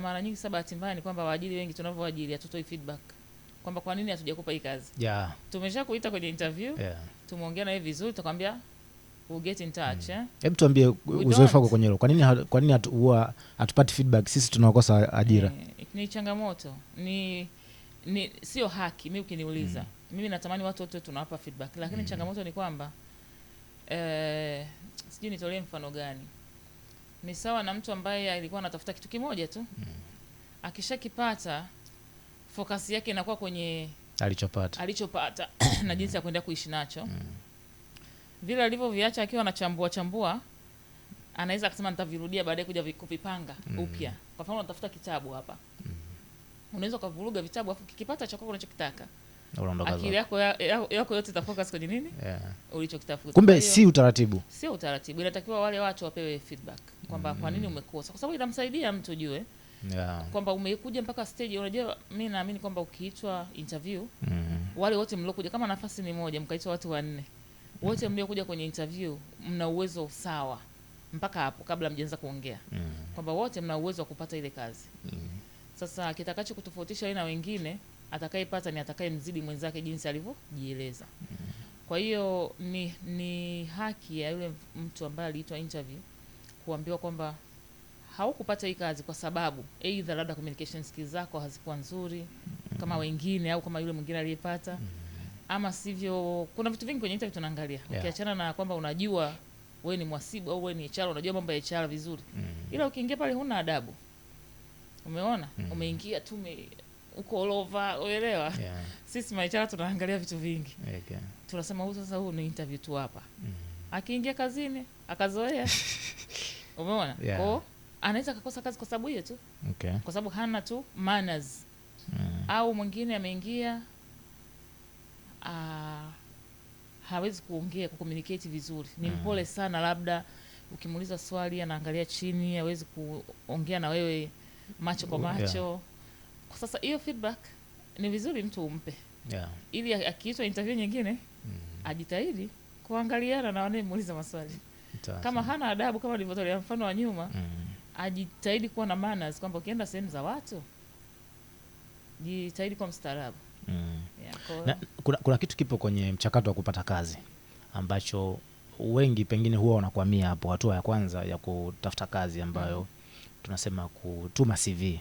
mara nyingi sasa bahati mbaya ni kwamba waajiri wengi tunavyoajiri hatutoi feedback kwamba kwa nini hatujakupa hii kazi. Tumeshakuita kwenye interview, tumeongea na wewe vizuri, tukwambia we'll get in touch. Hebu tuambie uzoefu wako kwenye hilo. Kwa nini huwa hatupati feedback sisi tunaokosa ajira? Ni changamoto. Ni sio haki mimi ukiniuliza. Mimi natamani watu wote tunawapa feedback, lakini changamoto ni kwamba sijui nitolee mfano gani. Ni sawa na mtu ambaye alikuwa anatafuta kitu kimoja tu. Akishakipata focus yake inakuwa kwenye alichopata na jinsi ya kwenda kuishi nacho. Vile alivyoviacha akiwa anachambua anaweza kusema nitavirudia baadaye kuja kuvipanga upya. Kwa mfano unatafuta kitabu hapa. Unaweza kuvuruga vitabu afu kikipata cha kwako unachokitaka. Akili yako yote itafocus kwenye nini? Ulichokitafuta. Kumbe si utaratibu. Sio utaratibu. Inatakiwa wale watu wapewe feedback kwamba kwa nini umekosa. Kwa sababu inamsaidia mtu jue. Kwamba umekuja mpaka stage. Unajua mimi naamini kwamba ukiitwa interview wale wote mliokuja kama nafasi ni moja mkaitwa watu 4. Wote mliokuja kwenye interview mna uwezo sawa mpaka hapo kabla mjaanza kuongea. Kwamba wote mna uwezo wa kupata ile kazi. Sasa kitakacho kutofautisha na wengine atakayepata ni atakayemzidi mwenzake jinsi alivyojieleza. Kwa hiyo ni haki ya yule mtu ambaye aliitwa interview kuambiwa kwamba haukupata hii kazi kwa sababu either labda communication skills zako hazikuwa nzuri kama wengine au kama yule mwingine aliyepata, ama sivyo. Kuna vitu vingi kwenye interview tunaangalia. Ukiachana na kwamba unajua wewe ni mwasibu au wewe ni HR, unajua mambo ya HR vizuri. Ila ukiingia pale huna adabu. Umeona? Umeingia tu uko all over, uelewa? Sisi HR tunaangalia vitu vingi. Tunasema huyu sasa huyu ni interview tu hapa. Akiingia kazini, akazoea. Umeona? Kwa anaweza kukosa kazi kwa sababu hiyo tu. Kwa sababu hana tu manners. Au mwingine ameingia hawezi kuongea, kucommunicate vizuri. Ni mpole sana, labda ukimuuliza swali anaangalia chini, hawezi kuongea na wewe macho kwa macho. Kwa sasa hiyo feedback ni vizuri mtu umpe. Ili akiitwa interview nyingine ajitahidi kuangaliana na wanayemuuliza maswali. Kama hana adabu kama nilivyotolea mfano wa nyuma, ajitahidi kuwa na manners kwamba ukienda sehemu za watu jitahidi kuwa mstaarabu. Na, kuna kitu kipo kwenye mchakato wa kupata kazi ambacho wengi pengine huwa wanakwamia hapo hatua ya kwanza ya kutafuta kazi ambayo tunasema kutuma CV.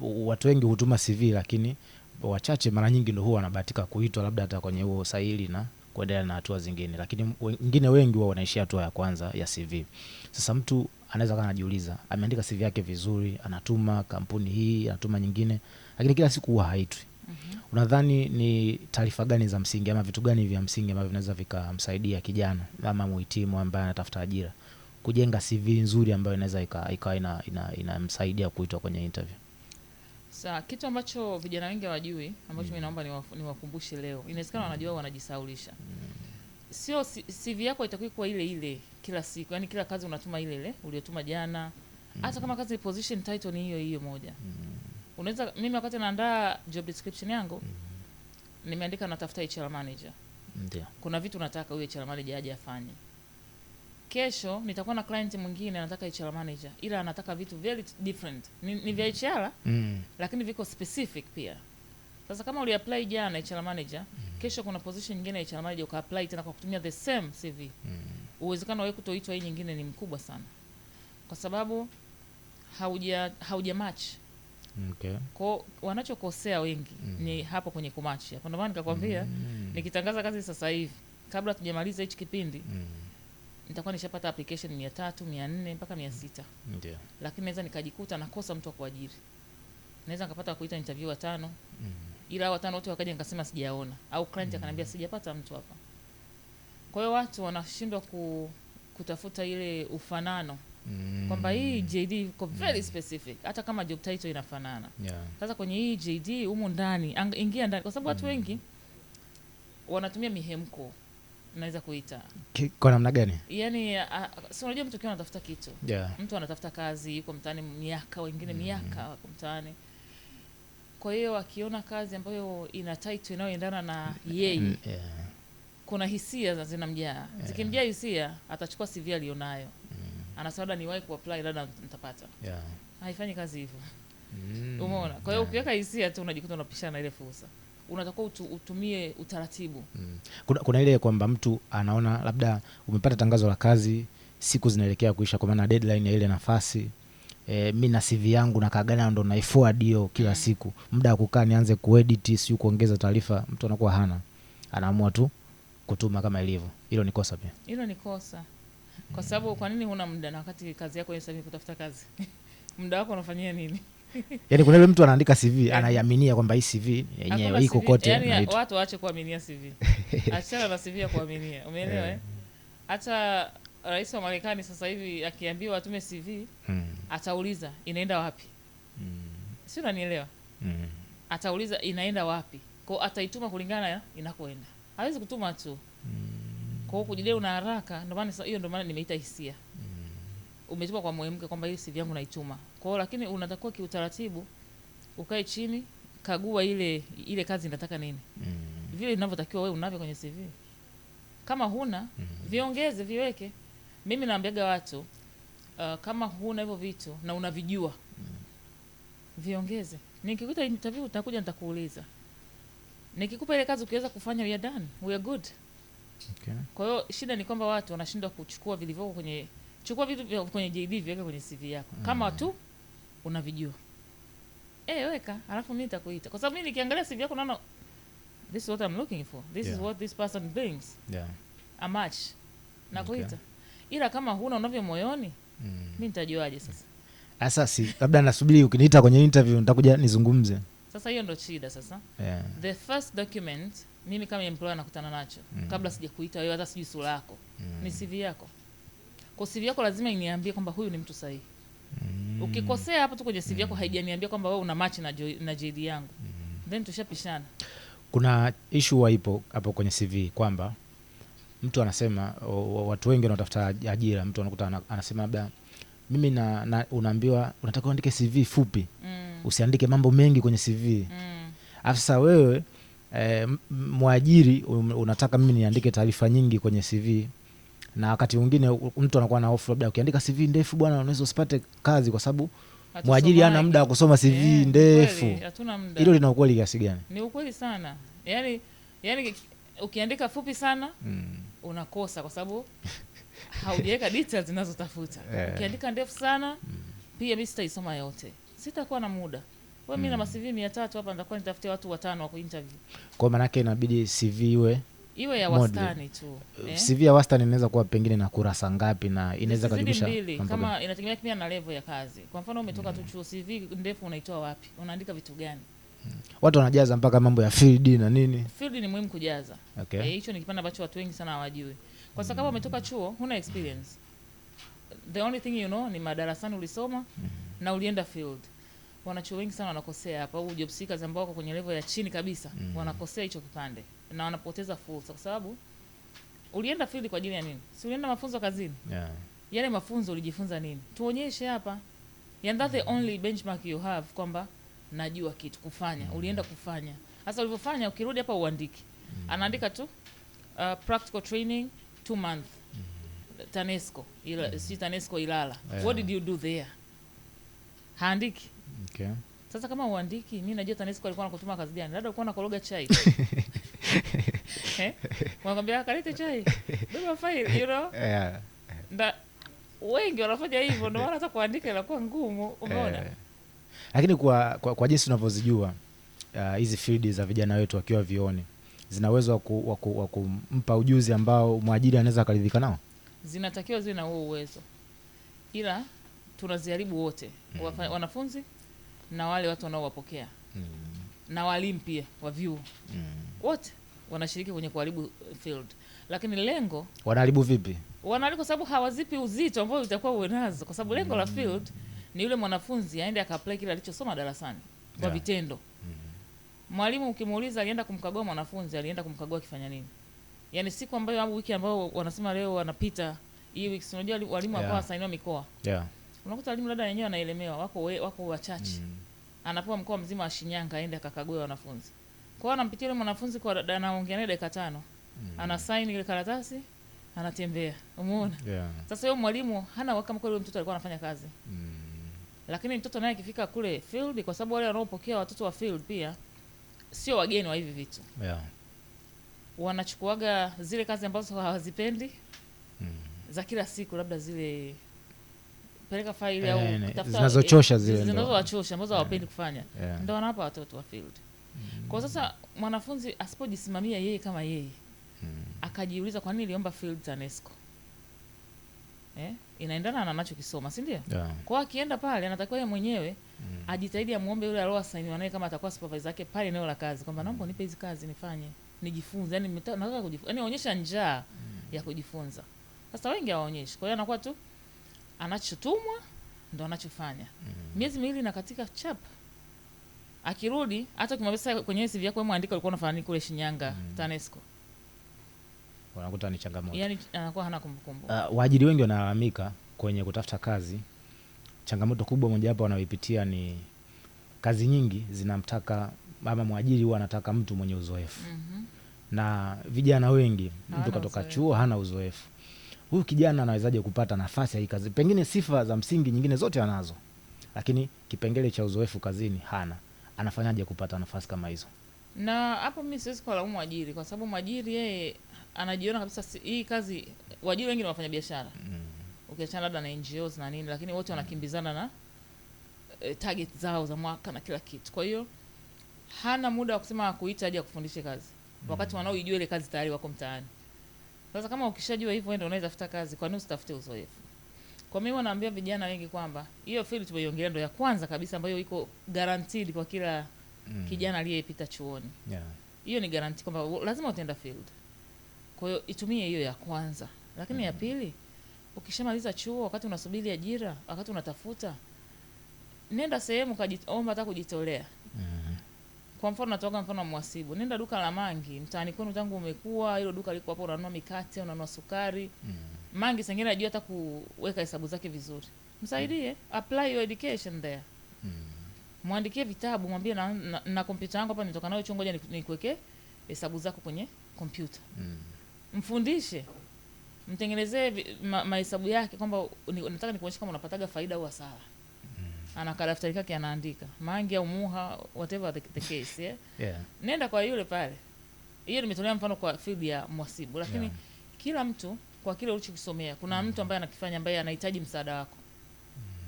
Watu wengi hutuma CV lakini wachache mara nyingi ndio huwa wanabahatika kuitwa labda hata kwenye huo usaili na kuendelea na hatua zingine, lakini wengine wengi huwa wanaishia hatua ya kwanza ya CV. Sasa mtu anaweza kana anajiuliza, ameandika CV yake vizuri, anatuma kampuni hii, anatuma nyingine, lakini kila siku huwa haitwi. Unadhani ni taarifa gani za msingi ama vitu gani vya msingi ambavyo vinaweza vikamsaidia kijana ama muhitimu ambaye anatafuta ajira kujenga CV nzuri ambayo inaweza ikawa inamsaidia kuitwa kwenye interview? Sasa kitu ambacho vijana wengi hawajui ambacho mimi naomba niwakumbushe leo. Inawezekana wanajua wanajisaulisha. Sio CV yako itakuwa kwa ile ile kila siku. Yaani kila kazi unatuma ile ile uliyotuma jana. Hata kama kazi position title ni hiyo hiyo moja. Unaweza mimi wakati naandaa job description yangu nimeandika natafuta HR manager. Ndio. Kuna vitu nataka huyo HR manager aje afanye. Kesho nitakuwa na client mwingine anataka HR manager ila anataka vitu very different. Ni vya HR lakini viko specific pia. Sasa kama uliapply jana HR manager, kesho kuna position nyingine ya HR manager ukaapply tena kwa kutumia the same CV. Uwezekano wewe kutoitwa hii nyingine ni mkubwa sana. Kwa sababu hauja match. Kwa wanachokosea wengi ni hapo kwenye kumatch. Hapo ndio maana nikakwambia nikitangaza kazi sasa hivi kabla tujamaliza hichi kipindi nitakuwa nishapata application 300, 400 mpaka 600. Ndio. Lakini naweza nikajikuta nakosa mtu wa kuajiri. Naweza nikapata kuita interview 5. Ila hao 5 wote wakaja nikasema sijaona au client akaniambia sijapata mtu hapa. Kwa hiyo watu wanashindwa kutafuta ile ufanano. Kwamba hii JD iko very specific hata kama job title inafanana. Sasa kwenye hii JD humu ndani ingia ndani kwa sababu watu wengi wanatumia mihemko naweza kuita. Kwa namna gani? Yaani si unajua mtu kiona anatafuta kitu. Mtu anatafuta kazi, yuko mtaani miaka, wengine miaka wako mtaani. Kwa hiyo akiona kazi ambayo ina title inayoendana na yeye. Kuna hisia zinamjaa. Zikimjaa hisia atachukua CV alionayo. Anasema niwahi kuapply labda nitapata. haifanyi kazi hivyo. Umeona? Kwa hiyo ukiweka hisia tu unajikuta unapishana na ile fursa. Unatakiwa utumie utaratibu. Kuna ile kwamba mtu anaona labda umepata tangazo la kazi, siku zinaelekea kuisha kwa maana deadline ya ile nafasi. Mimi na CV yangu na kagana ndo na forward hiyo kila siku. Muda wa kukaa nianze kuedit, sio kuongeza taarifa, mtu anakuwa hana. Anaamua tu kutuma kama ilivyo. Hilo ni kosa pia. Hilo ni kosa. Kwa sababu kwa nini huna muda na wakati kazi yako ni kutafuta kazi? Muda wako unafanyia nini? Yaani kuna yule mtu anaandika CV, anaiaminia kwamba hii CV yenyewe iko kote. Yaani watu waache kuaminia CV. Achana na CV ya kuaminia. Umeelewa? Hata rais wa Marekani sasa hivi akiambiwa atume CV, atauliza inaenda wapi? Sio, unanielewa? Atauliza inaenda wapi? Kwa ataituma kulingana na inakoenda. Hawezi kutuma tu. Kwa hiyo kujidai una haraka, ndio maana hiyo ndio maana nimeita hisia. Umetuma kwa mwanamke kwamba hii CV yangu naituma. Kwa hiyo lakini unatakiwa kiutaratibu ukae chini, kagua ile kazi inataka nini. Vile inavyotakiwa wewe unavyo kwenye CV. Kama huna, viongeze, viweke. Mimi naambiaga watu kama huna hivyo vitu na unavijua, viongeze. Nikikuita interview utakuja nitakuuliza. Nikikupa ile kazi ukiweza kufanya, we are done. We are good. Okay. Kwa hiyo shida ni kwamba watu wanashindwa kuchukua vilivyo kwenye, chukua vitu kwenye JD viweka kwenye CV yako. Kama tu unavijua. Weka, alafu mimi nitakuita. Kwa sababu mimi nikiangalia CV yako naona this is what I'm looking for. This is what this person brings. A match. Nakuita. Ila kama huna unavyo moyoni, mimi nitajuaje sasa? Asasi, labda nasubiri ukiniita kwenye interview nitakuja nizungumze. Sasa hiyo ndio shida sasa. The first document mimi kama employer nakutana nacho kabla sijakuita wewe hata sijui sura yako, ni CV yako. Kwa CV yako lazima iniambie kwamba huyu ni mtu sahihi. Ukikosea hapo tu kwenye CV yako haijaniambia kwamba wewe una match na JD yangu, then tushapishana. Kuna issue ipo hapo kwenye CV kwamba mtu anasema, watu wengi wanatafuta ajira, mtu anakuta anasema labda mimi na unaambiwa unataka uandike CV fupi. Usiandike mambo mengi kwenye CV. Afisa wewe mwajiri unataka mimi niandike taarifa nyingi kwenye CV, na wakati mwingine mtu anakuwa na hofu labda ukiandika CV ndefu bwana unaweza usipate kazi kwa sababu mwajiri hana muda wa kusoma CV ndefu. Hilo lina ukweli kiasi gani? Ni ukweli sana. Yaani ukiandika fupi sana unakosa kwa sababu haujaweka details zinazotafuta. Ukiandika ndefu sana pia mimi sitaisoma yote. Sitakuwa na muda. Wewe mimi na CV 300 hapa nitakuwa nitafutia watu 5 wa kuinterview. Kwa maana yake inabidi CV iwe ya wastani tu. CV ya wastani inaweza kuwa pengine na kurasa ngapi na inaweza kujumlisha kama inategemea pia na level ya kazi. Kwa mfano umetoka tu chuo, CV ndefu unaitoa wapi? Unaandika vitu gani? Watu wanajaza mpaka mambo ya field na nini. Field ni muhimu kujaza. Hicho ni kipande ambacho watu wengi sana hawajui. Kwa sababu umetoka chuo, huna experience. The only thing you know ni madarasani ulisoma na ulienda field. Wanachuo wengi sana wanakosea hapa, au job seekers ambao wako kwenye level ya chini kabisa, wanakosea hicho kipande na wanapoteza fursa kwa sababu ulienda field kwa ajili ya nini? Si ulienda mafunzo kazini? Yale mafunzo ulijifunza nini? Tuonyeshe hapa. And that's the only benchmark you have kwamba najua kitu kufanya. Ulienda kufanya. Sasa ulivyofanya ukirudi hapa uandike. Anaandika tu practical training 2 months. TANESCO, si TANESCO Ilala. What did you do there? Haandiki. Sasa kama uandiki, mimi najua TANESCO alikuwa anakutuma kazi gani? Labda alikuwa anakoroga chai. Wanakwambia kalete chai. Beba file, you know? Wengi wanafanya hivyo, ndio maana hata kuandika inakuwa ngumu, umeona? Lakini kwa jinsi tunavyozijua hizi field za vijana wetu wakiwa vioni, zina uwezo wa kumpa ujuzi ambao mwajiri anaweza kuridhika nao? Zinatakiwa ziwe na huo uwezo. Ila tunaziharibu wote. Wanafunzi na wale watu wanaowapokea. Na walimu pia wa vyuo. Wote wanashiriki kwenye kuharibu field. Lakini lengo, wanaharibu vipi? Wanaharibu kwa sababu hawazipi uzito ambao utakuwa unazo. Kwa sababu lengo la field ni yule mwanafunzi aende aka-apply kile alichosoma darasani kwa vitendo. Mwalimu ukimuuliza alienda kumkagua mwanafunzi, alienda kumkagua kifanya nini? Yaani siku ambayo au wiki ambayo wanasema leo wanapita hii wiki, unajua walimu ambao wasainiwa mikoa. Unakuta walimu labda wenyewe wanaelemewa, wako wachache. Anapewa mkoa mzima wa Shinyanga aende akakague wanafunzi. Kwa hiyo anampitia yule mwanafunzi kwa anaongea naye dakika 5. Ana sign ile karatasi, anatembea. Umeona? Sasa yule mwalimu hana kama kwa yule mtoto alikuwa anafanya kazi. Lakini mtoto naye akifika kule field, kwa sababu wale wanaopokea watoto wa field pia sio wageni wa hivi vitu. Wanachukuaga zile kazi ambazo hawazipendi za kila siku, labda zile peleka faili au kutafuta zinazowachosha ambazo hawapendi kufanya, ndio wanawapa watoto wa field. Kwa sasa mwanafunzi asipojisimamia yeye kama yeye akajiuliza kwa nini niliomba field TANESCO, inaendana na anachokisoma, si ndio? Kwa akienda pale anatakiwa yeye mwenyewe ajitahidi amuombe yule aliyosainiwa naye, kama atakuwa supervisor yake pale eneo la kazi, kwamba naomba nipe hizi kazi nifanye, nijifunze, yani nataka kujifunza, yani onyesha njaa ya kujifunza. Sasa wengi hawaonyeshi, kwa hiyo anakuwa tu anachotumwa ndo anachofanya. Miezi miwili na katika chap, akirudi hata kimwambia kwenye CV yako wewe andika ulikuwa unafanya nini kule Shinyanga TANESCO, wanakuta ni changamoto, yani anakuwa hana kumbukumbu. Waajiri wengi wanalalamika kwenye kutafuta kazi. Changamoto kubwa moja hapo wanaoipitia ni kazi nyingi zinamtaka, ama mwajiri huwa anataka mtu mwenye uzoefu. Na vijana wengi, mtu katoka chuo hana uzoefu. Huyu kijana anawezaje kupata nafasi ya hii kazi? Pengine sifa za msingi nyingine zote anazo, lakini kipengele cha uzoefu kazini hana. Anafanyaje kupata nafasi kama hizo? Na hapo mimi siwezi kulaumu mwajiri, kwa sababu mwajiri yeye anajiona kabisa hii kazi. Waajiri wengi ni wafanya biashara, ukiachana labda na NGOs na nini, lakini wote wanakimbizana na target zao za mwaka na kila kitu. Kwa hiyo hana muda wa kusema kuita aje kufundisha kazi, wakati wanaoijua ile kazi tayari wako mtaani. Sasa kama ukishajua hivyo ndio unaweza tafuta kazi, kwa nini usitafute uzoefu? Kwa mimi naambia vijana wengi kwamba hiyo field tumeiongelea ndio ya kwanza kabisa ambayo iko guaranteed kwa kila kijana aliyepita chuoni. Hiyo ni guarantee kwamba lazima utaenda field. Kwa hiyo itumie hiyo ya kwanza. Lakini ya pili, ukishamaliza chuo, wakati unasubiri ajira, wakati unatafuta, nenda sehemu kajiomba hata kujitolea. Kwa mfano natoka mfano mhasibu, nenda duka la Mangi mtaani kwenu, tangu umekuwa hilo duka liko hapo, unanunua mikate, unanunua sukari. Mangi sengine anajua hata kuweka hesabu zake vizuri, msaidie, apply your education there. Muandikie vitabu, mwambie na kompyuta yangu hapa nitoka nayo chuo, ngoja nikuweke hesabu zako kwenye kompyuta. Mfundishe, mtengenezee mahesabu yake, kwamba nataka nikuonyeshe kama unapataga faida au hasara. Ana kadaftari kake anaandika, Mangi au Muha, whatever the case, nenda kwa yule pale. Hiyo nimetolea mfano kwa field ya mhasibu, lakini kila mtu kwa kile ulichokisomea, kuna mtu ambaye anakifanya, ambaye anahitaji msaada wako,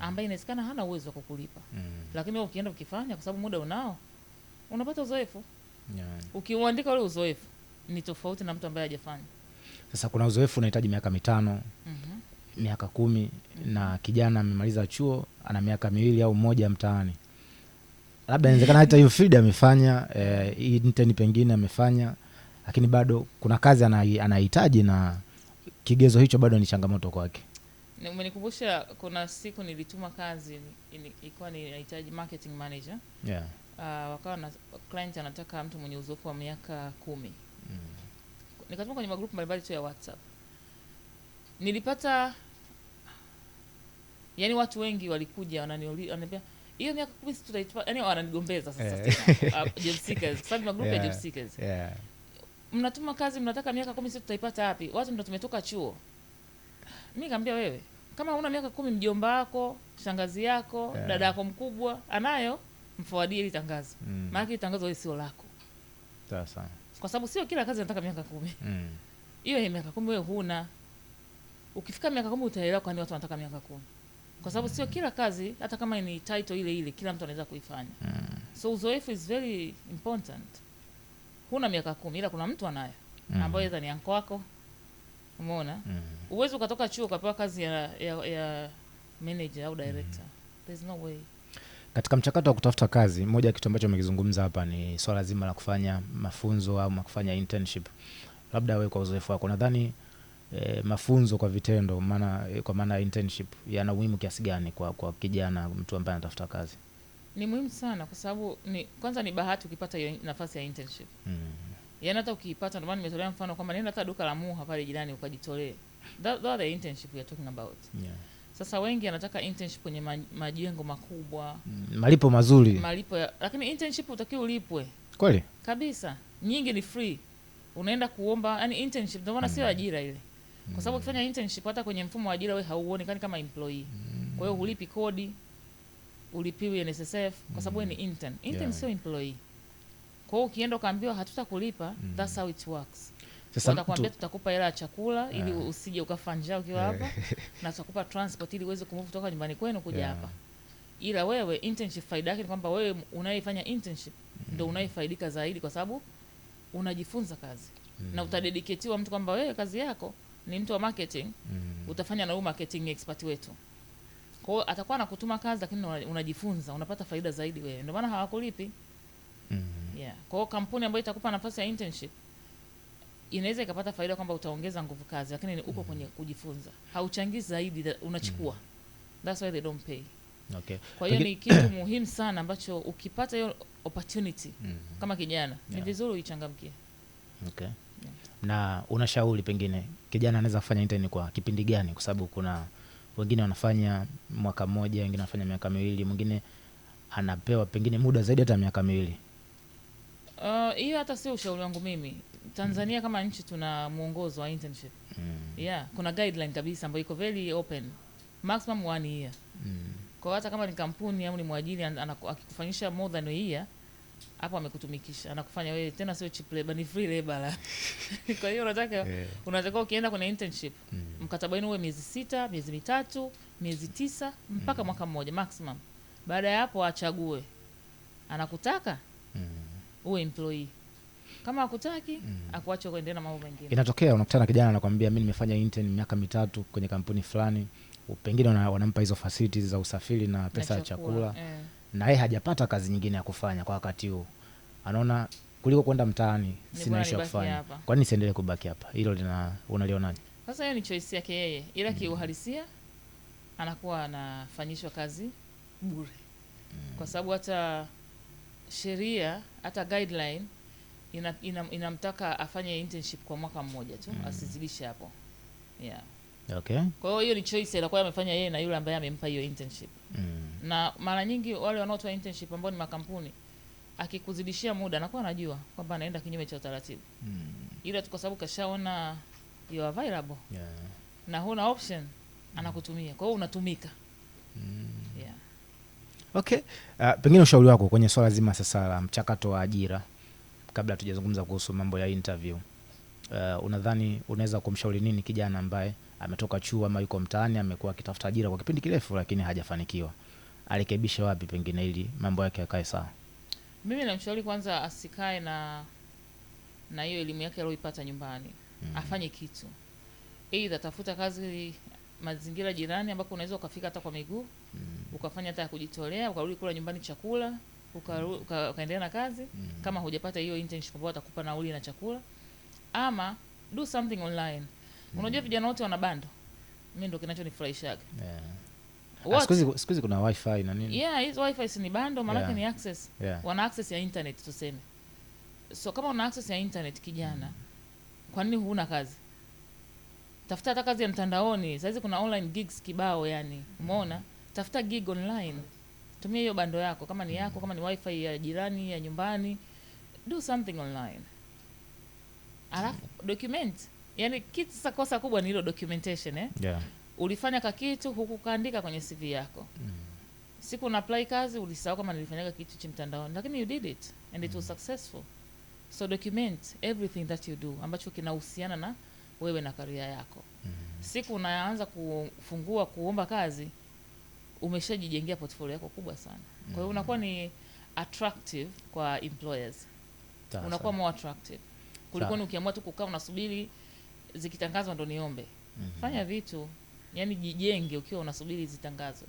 ambaye inawezekana hana uwezo wa kukulipa, lakini wewe ukienda ukifanya, kwa sababu muda unao, unapata uzoefu. Ukiuandika ule uzoefu ni tofauti na mtu ambaye hajafanya. Sasa kuna uzoefu unahitaji miaka 5, miaka 10, na kijana amemaliza chuo ana miaka 2 au 1 mtaani. Labda inawezekana hata hiyo field amefanya, intern pengine amefanya, lakini bado kuna kazi anahitaji, na kigezo hicho bado ni changamoto kwake. Umenikumbusha, kuna siku nilituma kazi, ilikuwa ni inahitaji marketing manager. Wakawa na client anataka mtu mwenye uzoefu wa miaka 10. Nikatuma kwenye magroup mbalimbali tu ya WhatsApp. Nilipata, yani watu wengi walikuja wananiambia hiyo miaka 10 tutaitoa, yani wananigombeza sasa job seekers, kwa sababu magroup ya job seekers. Mnatuma kazi mnataka miaka 10 sisi tutaipata wapi? Watu ndio tumetoka chuo. Mimi nikamwambia wewe, kama una miaka 10, mjomba wako, shangazi yako, dada yako mkubwa anayo, mforwardie ile tangazo. Maana ile tangazo sio lako. Sasa kwa sababu sio kila kazi inataka miaka 10. Hiyo ya miaka 10 wewe huna. Ukifika miaka 10 utaelewa kwa nini watu wanataka miaka 10. Kwa sababu sio kila kazi, hata kama ni title ile ile, kila mtu anaweza kuifanya. So uzoefu is very important. Huna miaka 10 ila kuna mtu anayo, ambaye yeye ni anko wako. Umeona? Uwezo ukatoka chuo ukapewa kazi ya manager au director. There's no way. Katika mchakato wa kutafuta kazi, moja kitu ambacho umekizungumza hapa ni swala zima la kufanya mafunzo au kufanya internship. Labda wewe kwa uzoefu wako nadhani mafunzo kwa vitendo, kwa maana internship, yana umuhimu kiasi gani kwa kijana, mtu ambaye anatafuta kazi? Ni muhimu sana, kwa sababu kwanza ni bahati ukipata hiyo nafasi ya internship. Yaani hata ukipata, ndio maana nimetolea mfano kwamba nenda hata duka la Muha pale jirani ukajitolee. That's the internship we are talking about. Sasa wengi anataka internship kwenye majengo makubwa, malipo mazuri, lakini internship utakiwa ulipwe. Kweli? Kabisa. Nyingi ni free. Unaenda kuomba, yani internship ndio maana sio ajira ile. Kwa sababu ukifanya internship hata kwenye mfumo wa ajira wewe hauonekani kama employee. Kwa hiyo hulipi kodi. ulipiwi NSSF kwa sababu ni intern sio employee. Kwa hiyo ukienda ukaambiwa hatutakulipa, that's how it works. Sasa watakwambia tutakupa hela ya chakula ili usije ukafa njaa ukiwa hapa na tutakupa transport ili uweze kumove kutoka nyumbani kwenu kuja hapa. Ila wewe internship faida yake ni kwamba wewe unayefanya internship ndio unayefaidika zaidi kwa sababu unajifunza kazi. Na utadedicatiwa mtu kwamba wewe kazi yako ni mtu wa marketing, utafanya na huyu marketing expert wetu. Kwa hiyo atakuwa anakutuma kazi lakini unajifunza, unapata faida zaidi wewe. Ndio maana hawakulipi. Yeah. Kwa hiyo kampuni ambayo itakupa nafasi ya internship inaweza ikapata faida kwamba utaongeza nguvu kazi, lakini uko kwenye kujifunza. Hauchangii zaidi, unachukua. That's why they don't pay. Okay. Kwa hiyo ni kitu muhimu sana ambacho ukipata hiyo opportunity kama kijana, ni vizuri uichangamkie. Okay. Yeah. Na unashauri pengine kijana anaweza kufanya intern kwa kipindi gani? Kwa sababu kuna wengine wanafanya mwaka mmoja, wengine wanafanya miaka miwili, mwingine anapewa pengine muda zaidi hata miaka miwili. Hiyo hata sio ushauri wangu mimi. Tanzania kama nchi tuna muongozo wa internship. Yeah, kuna guideline kabisa ambayo iko very open. Maximum 1 year. Kwa hata kama ni kampuni au ni mwajiri akikufanyisha more than a year, hapo amekutumikisha. Anakufanya wewe tena sio cheap labor, ni free labor la. Kwa hiyo unataka ukienda kwenye internship, mkataba wenu uwe miezi 6, miezi 3, miezi 9 mpaka mwaka mmoja maximum. Baada ya hapo achague. Anakutaka uwe employee. Kama hakutaki, akuache kuendelea na mambo mengine. Inatokea unakutana kijana anakuambia mimi nimefanya intern miaka 3 kwenye kampuni fulani, pengine wanampa hizo facilities za usafiri na pesa ya chakula. Na yeye hajapata kazi nyingine ya kufanya kwa wakati huo. Anaona kuliko kwenda mtaani sina ishu kufanya. Kwa nini siendelee kubaki hapa? Hilo unalionaje? Sasa hiyo ni choice yake yeye. Ila kiuhalisia anakuwa anafanyishwa kazi bure. Kwa sababu hata sheria, hata guideline inamtaka afanye internship kwa mwaka mmoja tu, asizidishe hapo. Yeah. Okay. Kwa hiyo ni choice ile kwa amefanya yeye na yule ambaye amempa hiyo internship. Na mara nyingi wale wanaotoa internship ambao ni makampuni, akikuzidishia muda anakuwa anajua kwamba anaenda kinyume cha utaratibu. Ila tu kwa sababu kashaona you are available. Yeah. Na huna option, anakutumia. Kwa hiyo unatumika. Yeah. Okay. Pengine ushauri wako kwenye swala zima sasa la mchakato wa ajira, kabla tujazungumza kuhusu mambo ya interview. Unadhani unaweza kumshauri nini kijana ambaye ametoka chuo ama yuko mtaani amekuwa akitafuta ajira kwa kipindi kirefu lakini hajafanikiwa? Arekebishe wapi pengine ili mambo yake yakae sawa? Mimi namshauri kwanza asikae na hiyo elimu yake aliyoipata nyumbani. Afanye kitu. Either tafuta kazi mazingira jirani ambako unaweza ukafika hata kwa miguu, ukafanya hata kujitolea, ukarudi kula nyumbani chakula, ukaendelea na kazi. Kama hujapata hiyo internship ambayo atakupa nauli na chakula, ama do something online. Unajua vijana wote wana bando. Mimi ndio kinachonifurahishaga. Siku hizi kuna wifi na nini? Yeah, hizo wifi si ni bando, maana ni access. Wana access ya internet tuseme. So kama una access ya internet kijana, kwa nini huna kazi? Tafuta hata kazi ya mtandaoni. Sasa kuna online gigs kibao yani. Umeona? Tafuta gig online. Tumia hiyo bando yako kama ni yako, kama ni wifi ya jirani, ya nyumbani. Do something online. Alafu document. Yani kitu sasa kosa kubwa ni hilo documentation Yeah. Ulifanya kitu huku kaandika kwenye CV yako. Siku una apply kazi ulisahau kama nilifanyaga kitu cha mtandaoni, lakini you did it and it was successful. So document everything that you do ambacho kinahusiana na wewe na career yako. Siku unaanza kufungua kuomba kazi, umeshajijengea portfolio yako kubwa sana. Kwa hiyo unakuwa ni attractive kwa employers. Unakuwa more attractive. Kuliko ukiamua tu kukaa unasubiri zikitangazwa ndo niombe. Fanya vitu, yani jijenge ukiwa unasubiri zitangazwe.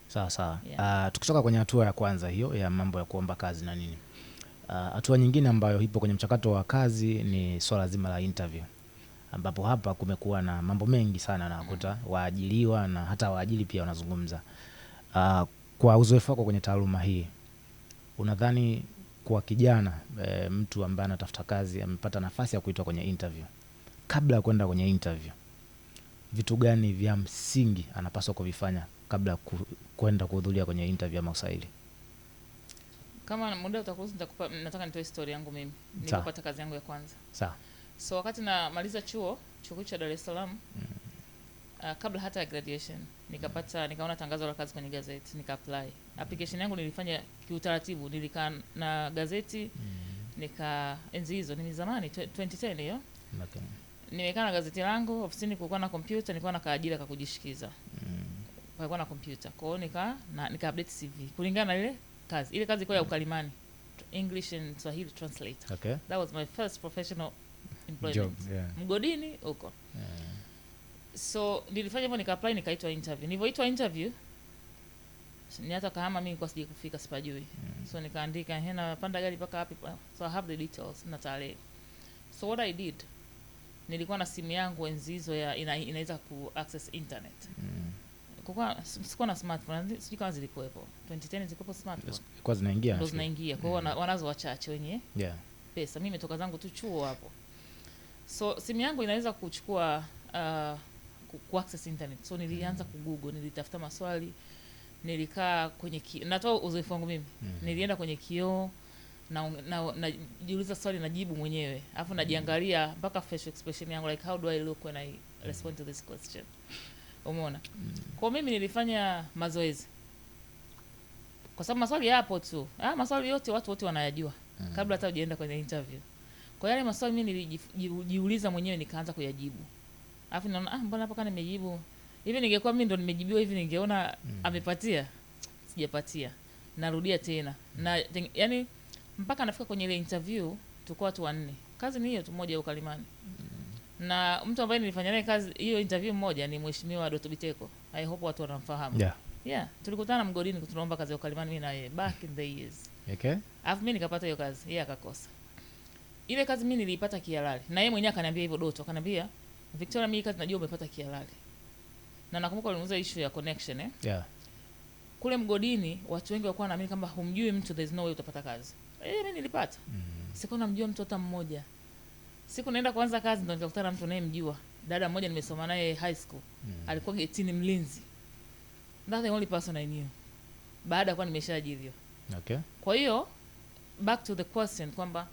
Sawa. Yeah. Tukitoka kwenye hatua ya kwanza hiyo ya mambo ya kuomba kazi na nini. Hatua nyingine ambayo ipo kwenye mchakato wa kazi ni swala zima la interview. Ambapo hapa kumekuwa na mambo mengi sana na kuta waajiliwa na hata waajili pia wanazungumza. Kwa uzoefu wako kwenye taaluma hii, unadhani kwa kijana mtu ambaye anatafuta kazi amepata nafasi ya kuitwa kwenye interview, kabla ya kwenda kwenye interview, vitu gani vya msingi anapaswa kuvifanya kabla kwenda kuhudhuria kwenye interview ama usaili? Kama muda utakuruhusu nataka nitoe story yangu mimi. Nilipopata kazi yangu ya kwanza. Sawa. So wakati namaliza chuo cha Dar es Salaam, kabla hata ya graduation, nikaona tangazo la kazi kwenye gazeti, nika apply. Application yangu nilifanya kiutaratibu, nilikaa na gazeti enzi hizo ni zamani 2010 hiyo. Okay. Nimekaa na gazeti langu, ofisini kulikuwa na computer, nilikuwa na kaajira kakujishikiza. Kulikuwa na computer. Kwa hiyo nika update CV kulingana na ile kazi. Ile kazi ilikuwa ya ukalimani, English and Swahili translator. Okay. That was my first professional employment. Job, yeah. Mgodini huko. Yeah. So nilifanya hivyo, nika apply, nikaitwa interview. Nilipoitwa interview, ni hata Kahama mimi nilikuwa sije kufika, sipajui. So nikaandika hena panda gari mpaka wapi, so I have the details na tarehe. So what I did, nilikuwa na simu yangu enzi hizo inaweza ku access internet. Sikuwa na smartphone, sijui kama zilikuwepo 2010 zilikuwepo smartphone. Kwa zinaingia. Ndio zinaingia. Kwa hiyo wanazo wachache wenye pesa. Mimi nimetoka zangu tu chuo hapo. So simu yangu inaweza kuchukua ku access internet. So nilianza kugoogle, nilitafuta maswali, nilikaa kwenye natoa uzoefu wangu mimi. Nilienda kwenye kioo na jiuliza swali, najibu mwenyewe. Alafu najiangalia mpaka facial expression yangu, like how do I look when I respond to this question. Umeona? Kwa mimi nilifanya mazoezi. Kwa sababu maswali yapo tu. Maswali yote watu wote wanayajua kabla hata hujaenda kwenye interview. Kwa yale maswali mimi nilijiuliza mwenyewe, nikaanza kuyajibu. Alafu naona mbona hapa kana nimejibu hivi, ningekuwa mimi ndo nimejibiwa hivi ningeona amepatia. Sijapatia. Narudia tena. Na yani mpaka nafika kwenye ile interview tulikuwa watu 4. Kazi ni hiyo tu, moja ya ukalimani. Na mtu ambaye nilifanya naye kazi hiyo interview mmoja ni Mheshimiwa Doto Biteko. I hope watu wanamfahamu. Yeah, tulikutana Mgodini tunaomba kazi ya ukalimani mimi na yeye back in the years. Okay. Alafu mimi nikapata hiyo kazi, yeye akakosa. Ile kazi mimi niliipata kihalali. Na yeye mwenyewe akaniambia hivyo, Doto akaniambia, Victoria, mimi kazi najua umepata kihalali. Na nakumbuka alimuuliza issue ya connection kule Mgodini watu wengi walikuwa wanaamini kama humjui mtu there's no way utapata kazi. Mimi nilipata. Sikuwa namjua mtu hata mmoja. Siku naenda kuanza kazi ndo nikakutana mtu naye mjua. Dada mmoja nimesoma naye high school. Alikuwa getini mlinzi. That's the only person I knew. Baada kwa nimeshaajiriwa. Okay. Kwa hiyo back to the question kwamba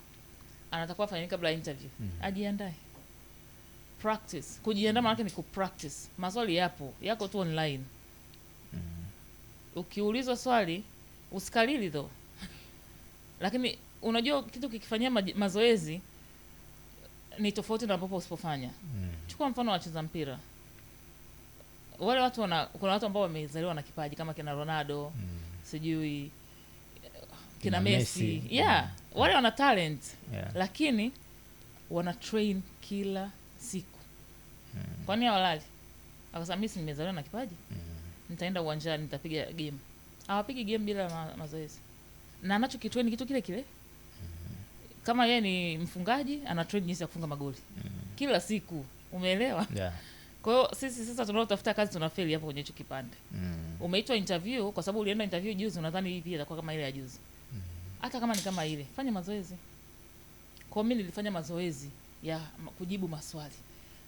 anatakiwa afanye kabla ya interview. Ajiandae. Practice. Kujiandaa maana ni kupractice. Maswali yako tu online. Ukiulizwa swali usikalili though. Lakini unajua kitu kikifanyia mazoezi ni tofauti na ambapo usipofanya. Chukua mfano wa wacheza mpira. Wale watu kuna watu ambao wamezaliwa na kipaji kama kina Ronaldo, sijui kina Messi. Wale wana talent. Lakini wana train kila siku. Kwani hawalali? Akasema mimi nimezaliwa na kipaji. Nitaenda uwanjani nitapiga game. Hawapigi game bila mazoezi. Na anacho kitrain kitu kile kile. Kama yeye ni mfungaji, ana train jinsi ya kufunga magoli. Kila siku, umeelewa? Kwa hiyo sisi sasa tunaotafuta kazi tunafeli hapo kwenye hicho kipande. Umeitwa interview kwa sababu ulienda interview juzi, unadhani hii pia itakuwa kama ile ya juzi. Hata kama ni kama ile, fanya mazoezi. Kwa mimi nilifanya mazoezi ya kujibu maswali.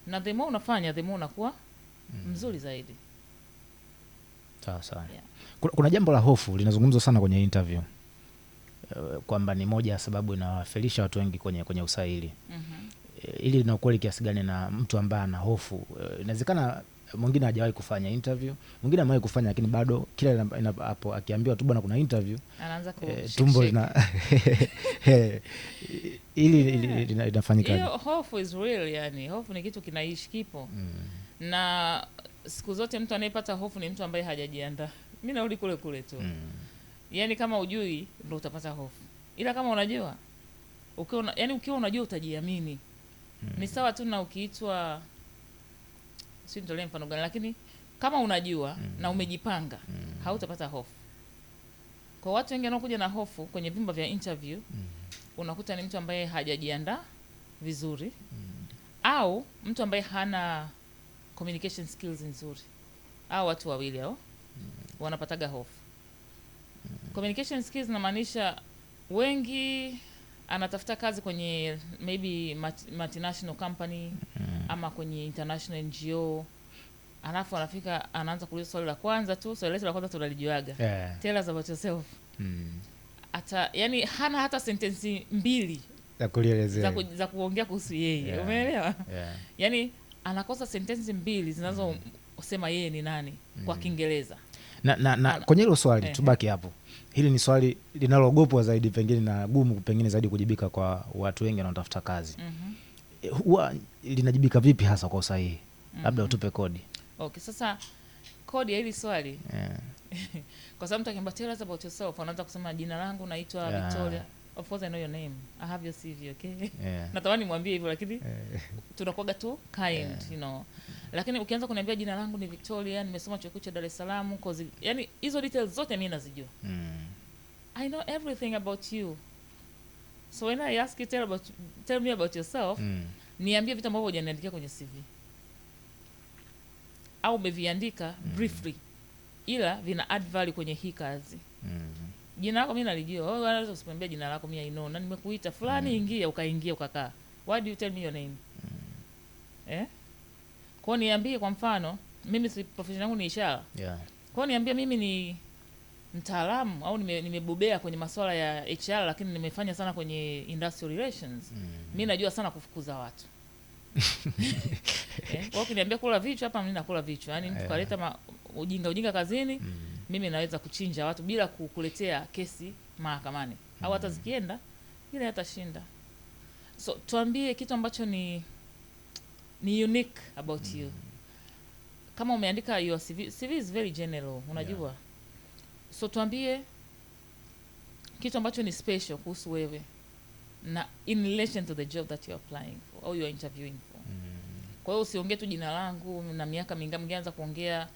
Na the more unafanya, the more unakuwa mzuri zaidi. Sawa. Kuna jambo la hofu linazungumzwa sana kwenye interview. Kwamba ni moja ya sababu inawafelisha watu wengi kwenye usaili. Ili lina ukweli kiasi gani na mtu ambaye ana hofu? Inawezekana mwingine hajawahi kufanya interview, mwingine amewahi kufanya lakini bado kila hapo akiambiwa tu bwana kuna interview anaanza tumbo lina ili linafanyika. Hiyo hofu is real, yani hofu ni kitu kinaishi kipo. Na siku zote mtu anayepata hofu ni mtu ambaye hajajiandaa. Mimi narudi kule tu. Yani kama ujui ndio utapata hofu. Ila kama unajua ukiwa unajua utajiamini. Ni sawa tu na ukiitwa, si nitolee mfano gani, lakini kama unajua na umejipanga hautapata hofu. Kwa watu wengi wanaokuja na hofu kwenye vyumba vya interview, unakuta ni mtu ambaye hajajiandaa vizuri au mtu ambaye hana communication skills nzuri. Au watu wawili hao wanapataga hofu. Communication skills inamaanisha wengi anatafuta kazi kwenye maybe multinational company ama kwenye international NGO, alafu anafika anaanza kuuliza swali la kwanza tu, swali la kwanza tunalijuaga. Tell us about yourself. Yani hana hata sentence mbili za kuelezea za kuongea kuhusu yeye. Umeelewa? Yani anakosa sentence mbili usema yeye ni nani kwa Kiingereza. Na kwenye hilo swali tubaki hapo. Hili ni swali linalogopwa zaidi pengine na gumu pengine zaidi kujibika kwa watu wengi wanaotafuta kazi. Huwa linajibika vipi hasa kwa usahihi? Labda utupe kodi. Okay, sasa kodi ya hili swali. Kwa sababu mtu akimba tell us about yourself, anaanza kusema jina langu naitwa Victoria. Of course I know your name. I have your CV, okay? Natamani mwambie hivyo lakini tunakuwa tu kind, you know. Lakini ukianza kuniambia jina langu ni Victoria, nimesoma chuo kikuu cha Dar es Salaam, yani hizo details zote mimi nazijua. I know everything about you. So when I ask you tell me about yourself, niambie vitu ambavyo hujaniandikia kwenye CV. Au umeviandika briefly ila vina add value kwenye hii kazi. Jina lako mimi nalijua. Wewe unaweza usimwambie jina lako mimi I know. Na nimekuita fulani ingia ukaingia ukakaa. Why do you tell me your name? Kwa niambie kwa mfano mimi si profession yangu ni ishara. Kwa niambie mimi ni mtaalamu au nimebobea kwenye masuala ya HR lakini nimefanya sana kwenye industrial relations. Mimi najua sana kufukuza watu. Kwa ukiniambia kula vichwa hapa mimi nakula vichwa. Yaani mtu kaleta ujinga kazini, mimi naweza kuchinja watu bila kukuletea kesi mahakamani. Au hata zikienda ile hatashinda. So tuambie kitu ambacho ni unique about you. Kama umeandika your CV is very general, unajua. So tuambie kitu ambacho ni special kuhusu wewe na in relation to the job that you are applying for or you are interviewing for. Kwa hiyo usiongee tu jina langu na miaka mingapi, mngeanza kuongea.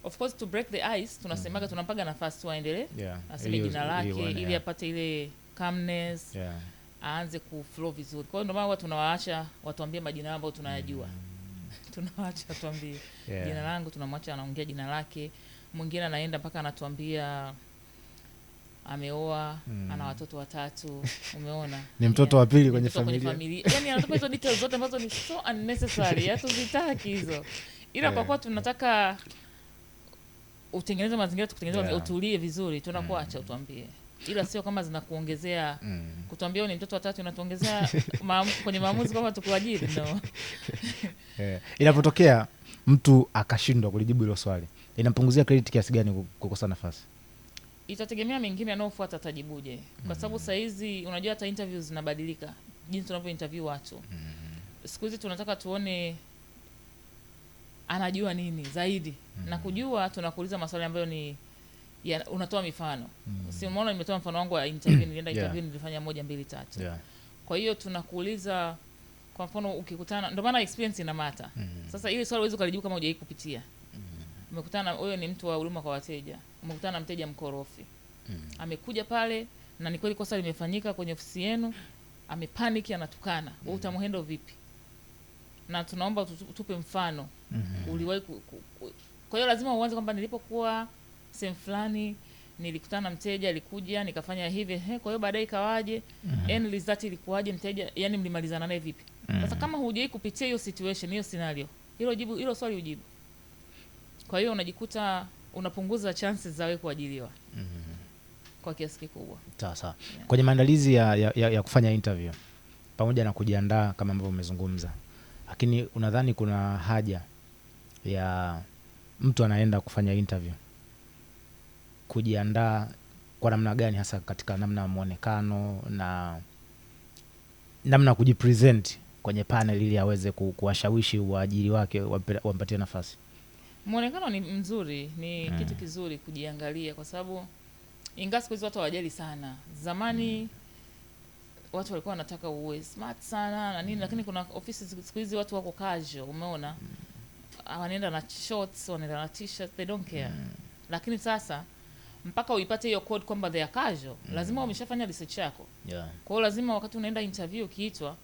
Of course to break the ice tunasemaga tunampaga nafasi tu aendelee. Aseme jina lake ili apate ile calmness. Aanze kuflow vizuri. Kwa hiyo ndio maana tunawaacha watuambie majina ambayo tunayajua. Tunawaacha tuambie jina langu, tunamwacha anaongea jina lake. Mwingine anaenda mpaka anatuambia ameoa, ana watoto 3, umeona? Ni mtoto wa pili kwenye familia. Yaani anatupa hizo details zote ambazo ni so unnecessary, hatuzitaki hizo. Ila kwa kuwa tunataka utengeneze mazingira tukutengeneze utulie vizuri, tunakuacha utuambie. Ila sio kama zinakuongezea kutuambia ni mtoto wa 3 unatuongezea kwenye maamuzi kama tukuajiri, no. Inapotokea mtu akashindwa kulijibu hilo swali, inampunguzia credit kiasi gani kukosa nafasi? Itategemea mengine yanayofuata atajibuje. Kwa sababu saa hizi unajua hata interviews zinabadilika. Jinsi tunavyo interview watu. Siku hizi tunataka tuone anajua nini zaidi. Na kujua tunakuuliza maswali ambayo ni unatoa mifano. Si umeona nimetoa mfano wangu wa interview, nilienda interview nilifanya 1 2 3. Kwa hiyo tunakuuliza kwa mfano ukikutana, ndio maana experience ina matter. Sasa ile swali huwezi kulijibu kama hujai kupitia. Umekutana wewe ni mtu wa huduma kwa wateja. Umekutana na mteja mkorofi. Amekuja pale na ni kweli kosa limefanyika kwenye ofisi yenu, amepanic anatukana. Wewe utamhandle vipi? Na tunaomba tupe mfano. Uliwahi kwa hiyo lazima uanze kwamba nilipokuwa sehemu fulani nilikutana na mteja alikuja nikafanya hivi, kwa hiyo baadaye ikawaje? End result ilikuwaje mteja, yani mlimalizana naye vipi? Sasa kama hujai kupitia hiyo situation, hiyo scenario, hilo swali ujibu. Kwa hiyo unajikuta unapunguza chances za wewe kuajiriwa. Kwa kiasi kikubwa. Sawa. Kwenye maandalizi ya kufanya interview pamoja na kujiandaa kama ambavyo umezungumza, lakini unadhani kuna haja ya mtu anaenda kufanya interview kujiandaa kwa namna gani, hasa katika namna ya muonekano na namna kujipresent kwenye panel ili aweze kuwashawishi waajiri wake wampatie nafasi? Muonekano ni mzuri, ni kitu kizuri kujiangalia kwa sababu ingawa siku hizi watu hawajali sana. Zamani watu walikuwa wanataka uwe smart sana na nini, lakini kuna ofisi siku hizi watu wako casual, umeona? Wanaenda na shorts, wanaenda na t-shirt, they don't care. Lakini sasa mpaka uipate hiyo code kwamba they are casual, lazima umeshafanya research yako. Kwa hiyo lazima wakati unaenda interview ukiitwa,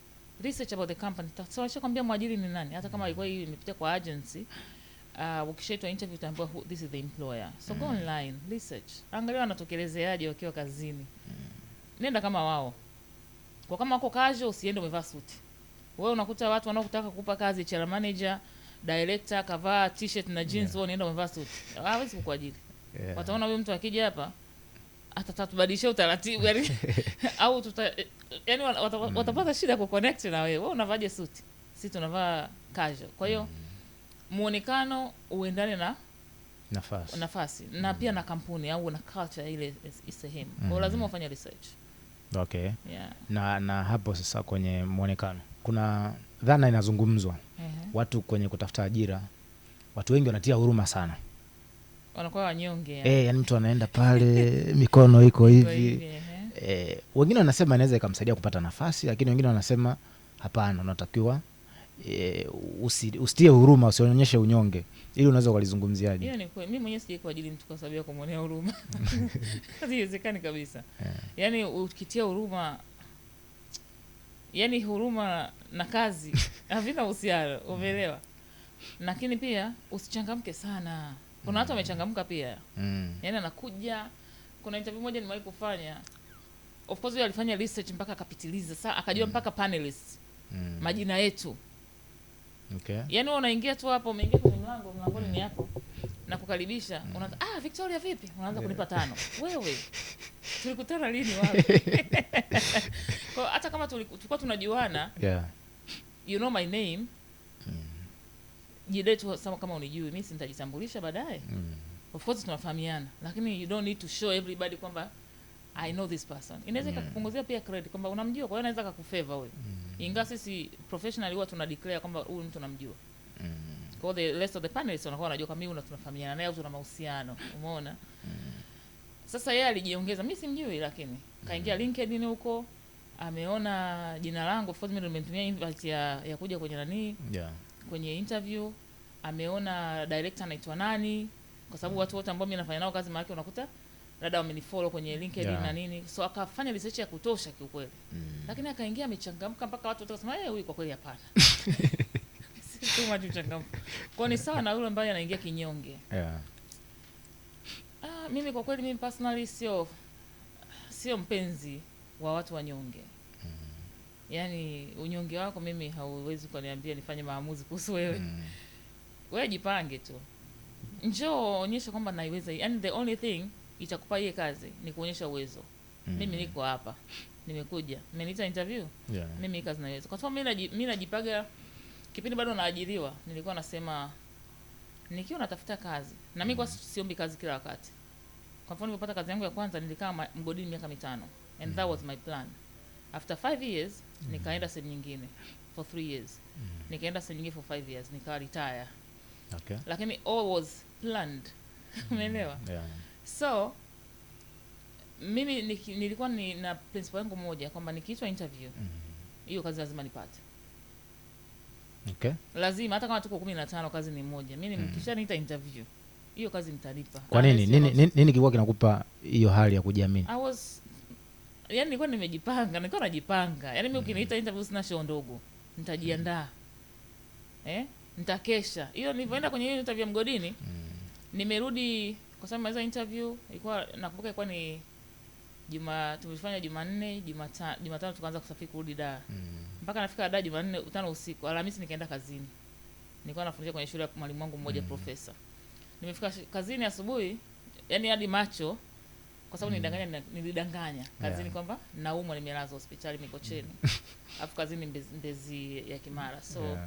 research about the company. Tasawasha kwambia mwajiri ni nani, hata kama ilikuwa imepitia kwa agency. Ukishaitwa interview utaambiwa this is the employer. So go online, research. Angalia wanatokelezeaje wakiwa kazini. Nenda kama wao. Kwa kama wako casual usiende umevaa suti. Wewe unakuta watu wanaokutaka kukupa kazi, HR manager, director kavaa t-shirt na jeans, wewe unaenda umevaa suti. Hawezi kukuajiri. Wataona huyu mtu akija hapa atatubadilishia utaratibu yani au yani watapata shida ku connect na wewe. Wewe unavaaje suti? Sisi tunavaa casual. Kwa hiyo muonekano uendane na nafasi na pia na kampuni au na culture ile sehemu. Kwa lazima ufanye research. Okay. Yeah. Na hapo sasa kwenye muonekano kuna dhana inazungumzwa. Watu kwenye kutafuta ajira, watu wengi wanatia huruma sana. Wanakuwa wanyonge. Yani mtu anaenda pale mikono iko hivi. Wengine wanasema inaweza ikamsaidia kupata nafasi, lakini wengine wanasema hapana, unatakiwa usitie huruma, usionyeshe unyonge. Ili unaweza kulizungumziaje? Hiyo ni kweli. Mimi mwenyewe sije kwa ajili mtu kwa sababu ya kumwonea huruma. Haiwezekani kabisa. Yani ukitia huruma, yani huruma na kazi havina uhusiano, umeelewa? Lakini pia usichangamke sana. Kuna watu wamechangamka pia. Yani anakuja, kuna interview moja nimewahi kufanya. Of course yeye alifanya research mpaka akapitiliza. Sasa akajua mpaka panelists. Majina yetu. Okay. Yani unaingia tu hapo, umeingia kwenye mlangoni ni hapo. Na kukaribisha, unaanza Victoria vipi? Unaanza kunipa 5. Wewe. Tulikutana lini wapi? Kwa hata kama tulikuwa tunajuana. You know my name. Jidai tu kama unijui, mimi sitajitambulisha baadaye. Of course tunafahamiana, lakini you don't need to show everybody kwamba I know this person. Inaweza ikakupunguzia pia credit kwamba unamjua, kwa hiyo inaweza kukufavor wewe. Ingawa sisi professionally huwa tuna declare kwamba huyu mtu namjua. Kwa the rest of the panelists wanakuwa wanajua kama mimi tunafahamiana naye au tuna mahusiano, umeona? Sasa yeye alijiongeza, mimi simjui, lakini kaingia LinkedIn huko, ameona jina langu, of course mimi nimemtumia invite ya kuja kwenye nani? Kwenye interview. Ameona director anaitwa nani, kwa sababu watu wote ambao mimi nafanya nao kazi maana unakuta dada wamenifollow kwenye LinkedIn na nini. So akafanya research ya kutosha kiukweli. Lakini akaingia amechangamka mpaka watu watasema huyu kwa kweli hapana. Si tu mtu mchangamfu. Kwa ni sawa na yule ambaye anaingia kinyonge. Mimi kwa kweli mimi personally sio mpenzi wa watu wanyonge. Yani unyonge wako mimi hauwezi kuniambia nifanye maamuzi kuhusu wewe. Wewe jipange tu. Njoo onyesha kwamba naiweza. Yani the only thing itakupa hii kazi ni kuonyesha uwezo. Mimi niko hapa. Nimekuja. Mmeniita interview? Mimi kazi naweza. Kwa sababu mimi najipaga kipindi bado naajiriwa. Nilikuwa nasema nikiwa natafuta kazi. Na mimi kwa siombi kazi kila wakati. Kwa mfano nilipopata kazi yangu ya kwanza nilikaa mgodini miaka 5. And that was my plan. After 5 years, nikaenda sehemu nyingine for 3 years. Nikaenda sehemu nyingine for 5 years, nika retire. Okay. Lakini all was planned. Umeelewa? So mimi nilikuwa na principle yangu moja kwamba nikiitwa interview, hiyo kazi lazima nipate. Okay. Lazima hata kama tuko 15 kazi ni moja. Mimi nikishaniita interview, hiyo kazi nitalipa. Kwa nini? Nini kilikuwa kinakupa hiyo hali ya kujiamini? Yani nilikuwa nimejipanga, nilikuwa najipanga. Yani mimi ukiniita interview sina show ndogo. Nitajiandaa. Nitakesha. Hiyo nilipoenda kwenye hiyo interview ya mgodini, nimerudi kwa sababu maliza interview, ilikuwa nakumbuka ilikuwa ni tumefanya Jumanne, Jumatano tukaanza kusafiri kurudi Dar. Mpaka nafika Dar Jumanne 5 usiku. Alhamisi nikaenda kazini. Nilikuwa nafundisha kwenye shule ya mwalimu wangu mmoja profesa. Nimefika kazini asubuhi, yani hadi macho kwa sababu nilidanganya kazini kwamba naumwa, nimelazwa hospitali Mikocheni. Alafu kazini Mbezi ya Kimara. So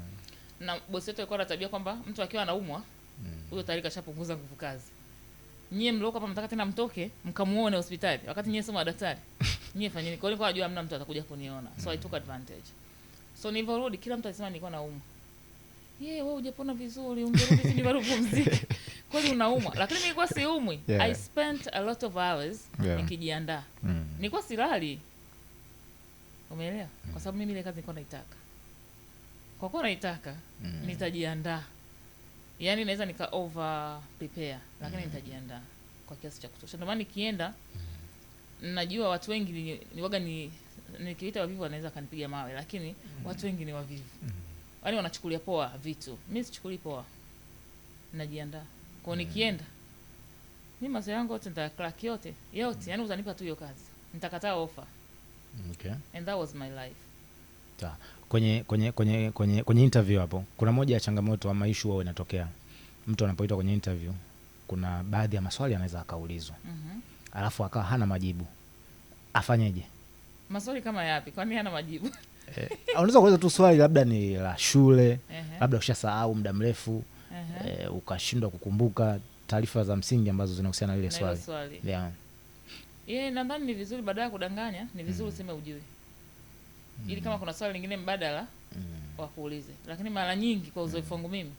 na bosi wetu alikuwa na tabia kwamba mtu akiwa anaumwa, huyo tayari kashapunguza nguvu kazi. Nyie mloko hapa mtaka tena mtoke mkamuone hospitali wakati nyie sio madaktari. Nyie fanyeni. Kwa hiyo nilikuwa najua hamna mtu atakuja kuniona. So I took advantage. So niliporudi kila mtu alisema nilikuwa naumwa. Wewe hujapona vizuri, ungerudi sini bado kupumzika. Kwani unaumwa? Lakini nilikuwa siumwi. I spent a lot of hours nikijiandaa. Nilikuwa silali. Umeelewa? Kwa sababu mimi ile kazi nilikuwa naitaka. Kwa kuwa naitaka, nitajiandaa. Yani naweza nika over prepare, lakini nitajiandaa kwa kiasi cha kutosha. Ndio maana nikienda najua watu wengi nikiita wavivu wanaweza kanipiga mawe, lakini watu wengi ni wavivu. Yaani wanachukulia poa vitu. Mimi sichukuli poa. Najiandaa. Kwa nikienda mimi mazoea yangu yote nitacrack yote. Yani utanipa tu hiyo kazi. Nitakataa offer. Okay. And that was my life. Kwenye interview hapo kuna moja ya changamoto ama issue wao inatokea. Mtu anapoitwa kwenye interview, kuna baadhi ya maswali anaweza akaulizwa. Alafu akawa hana majibu. Afanyeje? Maswali kama yapi? Kwani hana majibu? Unaweza kuuliza tu swali labda ni la shule, labda ushasahau muda mrefu, ukashindwa kukumbuka taarifa za msingi ambazo zinahusiana na ile swali. Nadhani ni vizuri baada ya kudanganya ni vizuri useme ujui. Ili kama kuna swali lingine mbadala wakuulize. Lakini mara nyingi kwa uzoefu wangu mimi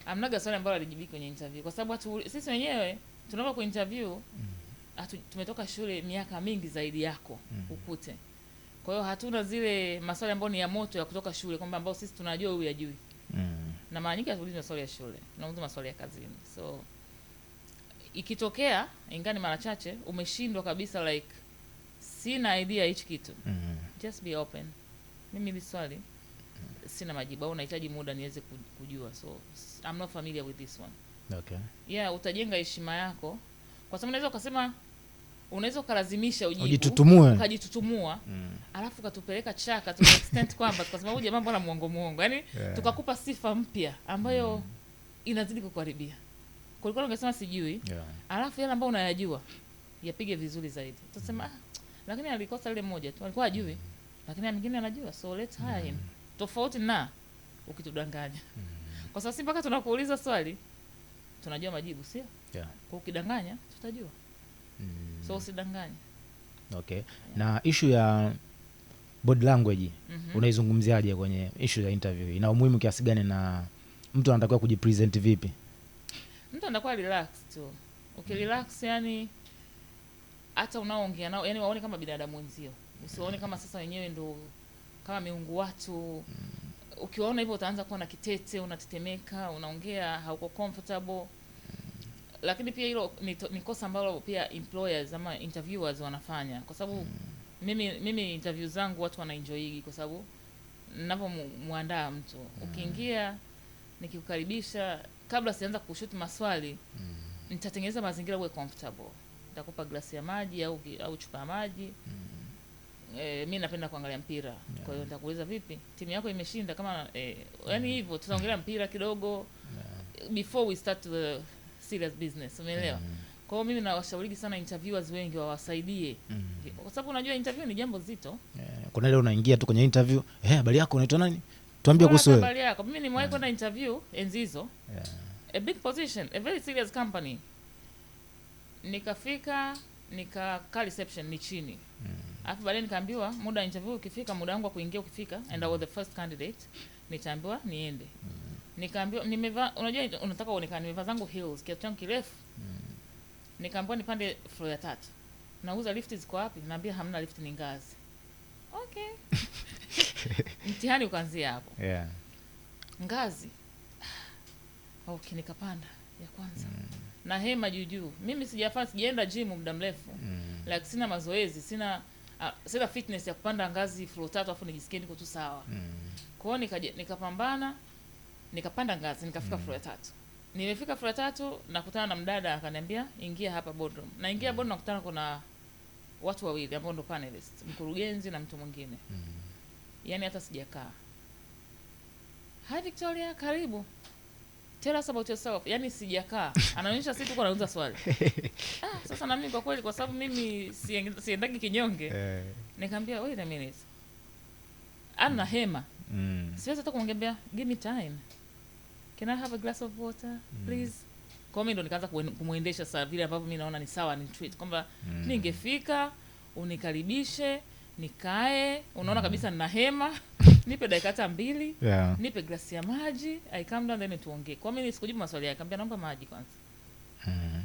amnaga swali ambalo alijibiki kwenye interview kwa sababu sisi wenyewe tunapo kwa interview tumetoka shule miaka mingi zaidi yako ukute. Kwa hiyo hatuna zile maswali ambayo ni ya moto ya kutoka shule kwamba ambao sisi tunajua huyu hajui. Na mara nyingi hatuulizi maswali ya shule, tunauliza maswali ya kazini. So ikitokea ingani mara chache umeshindwa kabisa like sina idea hichi kitu. Just be open. Mimi hili swali sina majibu au nahitaji muda niweze kujua. So I'm not familiar with this one. Okay. Utajenga heshima yako. Kwa sababu unaweza ukasema unaweza ukalazimisha ujibu ukajitutumua alafu katupeleka chaka to extent kwamba kwa sababu jamaa mbona muongo yani tukakupa sifa mpya ambayo inazidi kukuharibia. Kulikuwa ungesema sijui alafu yale ambayo unayajua yapige vizuri zaidi. Tutasema lakini alikosa ile moja tu alikuwa hajui lakini mwingine anajua, so let's hire him. Tofauti na ukitudanganya. Kwa sababu mpaka tunakuuliza swali tunajua majibu, sio? Kwa ukidanganya tutajua. So usidanganye. Okay. Na issue ya body language unaizungumziaje kwenye issue ya interview? Ina umuhimu kiasi gani na mtu anatakiwa kujipresent vipi? Mtu anakuwa relax tu. Ukirelax yani hata unaoongea nao yani waone kama binadamu wenzio. Usiwaone kama sasa wenyewe ndo kama miungu watu. Ukiwaona hivyo utaanza kuwa na kitete, unatetemeka, unaongea hauko comfortable. Lakini pia hilo ni kosa ambalo pia employers ama interviewers wanafanya kwa sababu mimi interview zangu watu wanaenjoy kwa sababu ninapomuandaa mtu ukiingia nikikukaribisha kabla sianza kushoot maswali nitatengeneza mazingira uwe comfortable. Nitakupa glasi ya maji au chupa ya maji. Mimi napenda kuangalia mpira. Kwa hiyo nitakuuliza vipi? Timu yako imeshinda kama yani hivyo tutaongelea mpira kidogo before we start the serious business. Umeelewa? Kwa hiyo mimi nawashauri sana interviewers wengi wawasaidie. Kwa sababu unajua interview ni jambo zito. Kuna ile unaingia tu kwenye interview, habari yako unaitwa nani? Tuambie kuhusu wewe. Habari yako. Mimi nimewahi kwenda interview enzi hizo. A big position, a very serious company. Nikafika, nikakaa reception ni chini. Alafu baadaye nikaambiwa muda interview ukifika, muda wangu wa kuingia ukifika, and I was the first candidate, nitaambiwa niende. Nikaambiwa nimevaa, unajua unataka uonekane nimevaa zangu heels, kiatu changu kirefu. Nikaambiwa nipande floor ya 3. Nauza lift ziko wapi? Naambia hamna lift, ni ngazi. Okay. Mtihani ukaanzia hapo. Ngazi. Okay, nikapanda ya kwanza. Na hema juu. Mimi sijaenda gym muda mrefu. Like sina mazoezi, sina fitness ya kupanda ngazi floor 3 afu nijisikie niko tu sawa. Kwa hiyo nikapambana, nikapanda ngazi, nikafika floor ya 3. Nimefika floor ya 3 nakutana na mdada akaniambia ingia hapa boardroom. Na ingia boardroom nakutana kuna watu wawili ambao ndo panelists, mkurugenzi na mtu mwingine. Yaani hata sijakaa. Hi Victoria, karibu. Tell us about yourself. Yaani sijakaa. Anaonyesha sisi tuko nauliza swali. Sasa na mimi kwa kweli kwa sababu mimi siendagi kinyonge. Nikamwambia wait a minute. Ana hema. Siwezi hata kumwambia give me time. Can I have a glass of water please? Kwa mimi ndo nikaanza kumuendesha saa vile ambavyo mimi naona ni sawa ni treat kwamba ningefika unikaribishe nikae unaona kabisa nina hema nipe dakika hata 2 nipe glasi ya maji I come down then tuongee. Kwa mimi sikujibu maswali yake, nikamwambia naomba maji kwanza.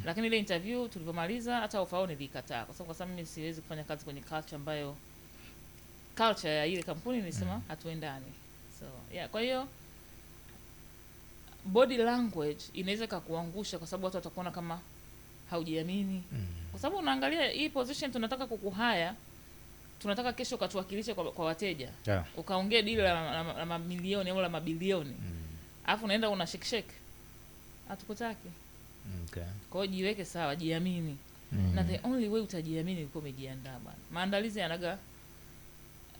Lakini ile interview tulipomaliza hata offer nilikataa kwa sababu mimi siwezi kufanya kazi kwenye culture ambayo culture ya ile kampuni nilisema hatuendani. So kwa hiyo body language inaweza kukuangusha kwa sababu watu watakuona kama haujiamini. Kwa sababu unaangalia hii position tunataka kukuhaya, tunataka kesho katuwakilishe kwa wateja. Ukaongea deal la mamilioni au la mabilioni. Alafu unaenda una shake. Hatukutaki. Kwa hiyo jiweke sawa, jiamini. Na the only way utajiamini ni kuwa umejiandaa bwana. Maandalizi yanaga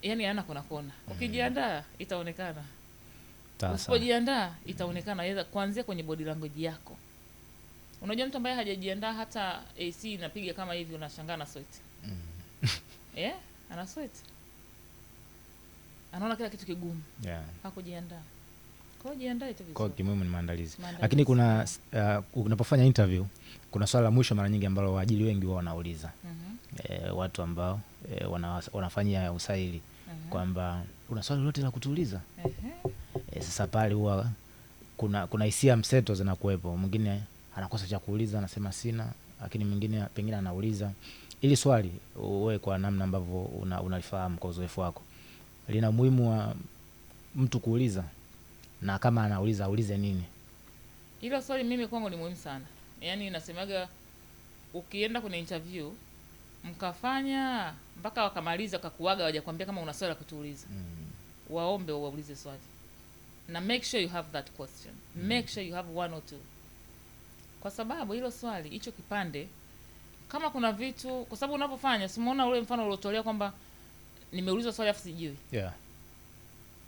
yani yana kona. Ukijiandaa itaonekana. Usipojiandaa itaonekana yaweza kuanzia kwenye body language yako. Unajua mtu ambaye hajajiandaa hata AC inapiga kama hivi unashangaa na sweat. Ana sweat. Anaona kila kitu kigumu. Hakujiandaa. Kwa jiandae tu vizuri. Kwa kimuhimu ni maandalizi. Lakini kuna unapofanya interview kuna swala la mwisho mara nyingi ambalo waajiri wengi wao wanauliza. Watu ambao wanafanyia usaili kwamba una swali lolote la kutuuliza. Sasa pale huwa kuna hisia mseto zinakuwepo. Mwingine anakosa cha kuuliza anasema sina, lakini mwingine pengine anauliza. Ili swali wewe kwa namna ambavyo unalifahamu kwa uzoefu wako, lina umuhimu wa mtu kuuliza, na kama anauliza aulize nini? Hilo swali mimi kwangu ni muhimu sana. Yaani nasemaga ukienda kwenye interview mkafanya mpaka wakamaliza kakuaga wajakwambia kama una swali la kutuuliza. Waombe waulize swali. Na make sure you have that question. Make sure you have one or two. Kwa sababu hilo swali, hicho kipande, kama kuna vitu, kwa sababu unapofanya, simuona ule mfano uliotolea kwamba nimeulizwa swali afu sijui.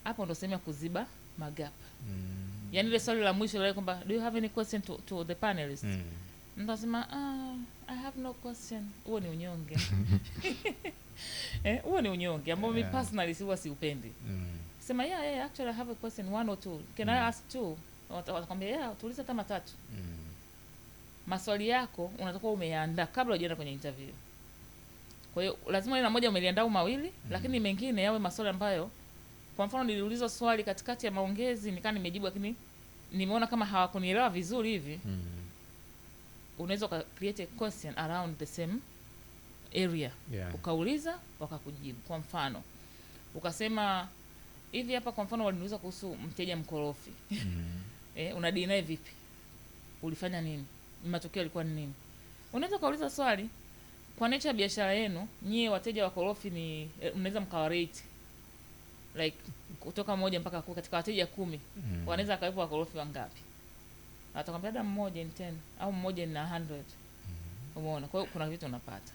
Hapo ndo sema kuziba magap. Yaani ile swali la mwisho ile kwamba do you have any question to the panelists? Mtu anasema I have no question. Huo ni unyonge. Huo ni unyonge ambao mimi personally huwa siupendi. Sema yeah, actually I have a question, one or two. Can I ask two? Watakwambia yeah, tuulize hata matatu. Maswali yako unatakiwa umeandaa kabla hujaenda kwenye interview. Kwa hiyo lazima ile moja umeliandaa au mawili, lakini mengine yawe maswali ambayo, kwa mfano niliulizwa swali katikati ya maongezi nikaa nimejibu, lakini nimeona kama hawakunielewa vizuri hivi. Unaweza create a question around the same area. Ukauliza wakakujibu. Kwa mfano ukasema hivi hapa, kwa mfano waliniuliza kuhusu mteja mkorofi. Unadili naye vipi? Ulifanya nini? Matokeo yalikuwa ni nini? Unaweza kauliza swali kwa nature ya biashara yenu, nyie wateja wakorofi ni mnaweza mkawarate like kutoka 1 mpaka 10. Katika wateja 10 wanaweza kawepo wakorofi wangapi? Atakwambia labda 1 in 10 au 1 in 100. Umeona? Kwa hiyo kuna vitu unapata.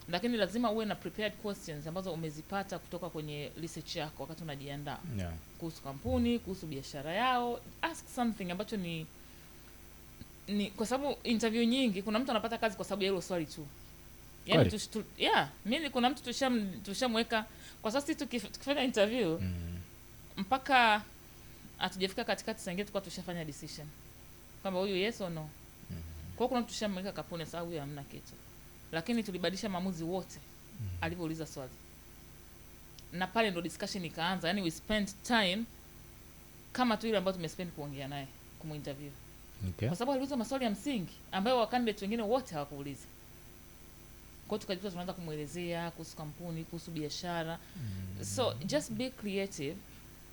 Lakini lazima uwe na prepared questions ambazo umezipata kutoka kwenye research yako wakati unajiandaa. Kuhusu kampuni, kuhusu biashara yao. Ask something ambacho ni kwa sababu interview nyingi kuna mtu anapata kazi kwa sababu ya hilo swali tu. Yaani mimi kuna mtu tushamweka kwa sababu sisi tukifanya interview mpaka atujafika katikati sangie tukao tushafanya decision kwamba huyu yes or no. Kwa kuna mtu tushamweka kampuni sababu huyu hamna kitu. Lakini tulibadilisha maamuzi wote alipouliza swali. Na pale ndo discussion ikaanza. Yaani we spent time kama tu ile ambayo tumespend kuongea naye kuminterview. Kwa sababu aliuliza maswali ya msingi ambayo wa candidate wengine wote hawakuuliza. Kwa hiyo tukajikuta tunaanza kumuelezea kuhusu kampuni, kuhusu biashara. So just be creative,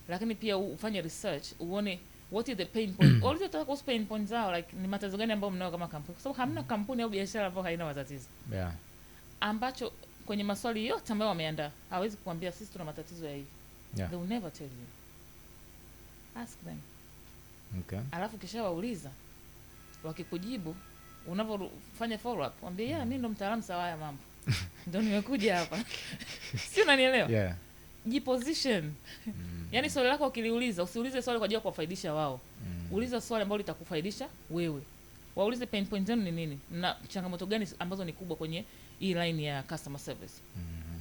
lakini pia ufanye research, uone what is the pain point. All the talk pain points zao, like ni matatizo gani ambayo mnao kama kampuni. Kwa sababu hamna kampuni au biashara ambayo haina matatizo. Ambacho kwenye maswali yote ambayo wameandaa, hawezi kukuambia sisi tuna matatizo ya hivi. They will never tell you. Ask them. Alafu kisha wauliza, wakikujibu unapofanya follow up mwambie mimi ndo mtaalamu sawa haya mambo. Ndio nimekuja hapa. Si unanielewa? Jiposition. Yaani swali lako ukiliuliza, usiulize swali kwa ajili ya kuwafaidisha wao. Uliza swali ambalo litakufaidisha wewe. Waulize pain point zenu ni nini? Na changamoto gani ambazo ni kubwa kwenye hii line ya customer service.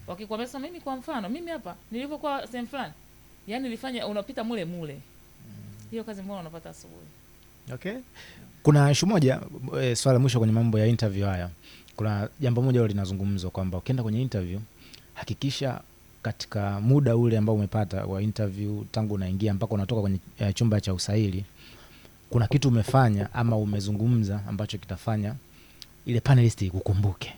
Wakikwambia sasa, mimi kwa mfano, mimi hapa nilipokuwa sehemu fulani, yaani nilifanya unapita mule. Hiyo kazi mbona unapata asubuhi. Kuna issue moja, swala mwisho kwenye mambo ya interview haya. Kuna jambo moja linazungumzwa kwamba ukienda kwenye interview, hakikisha katika muda ule ambao umepata wa interview tangu unaingia mpaka unatoka kwenye chumba cha usaili, kuna kitu umefanya ama umezungumza ambacho kitafanya ile panelist ikukumbuke.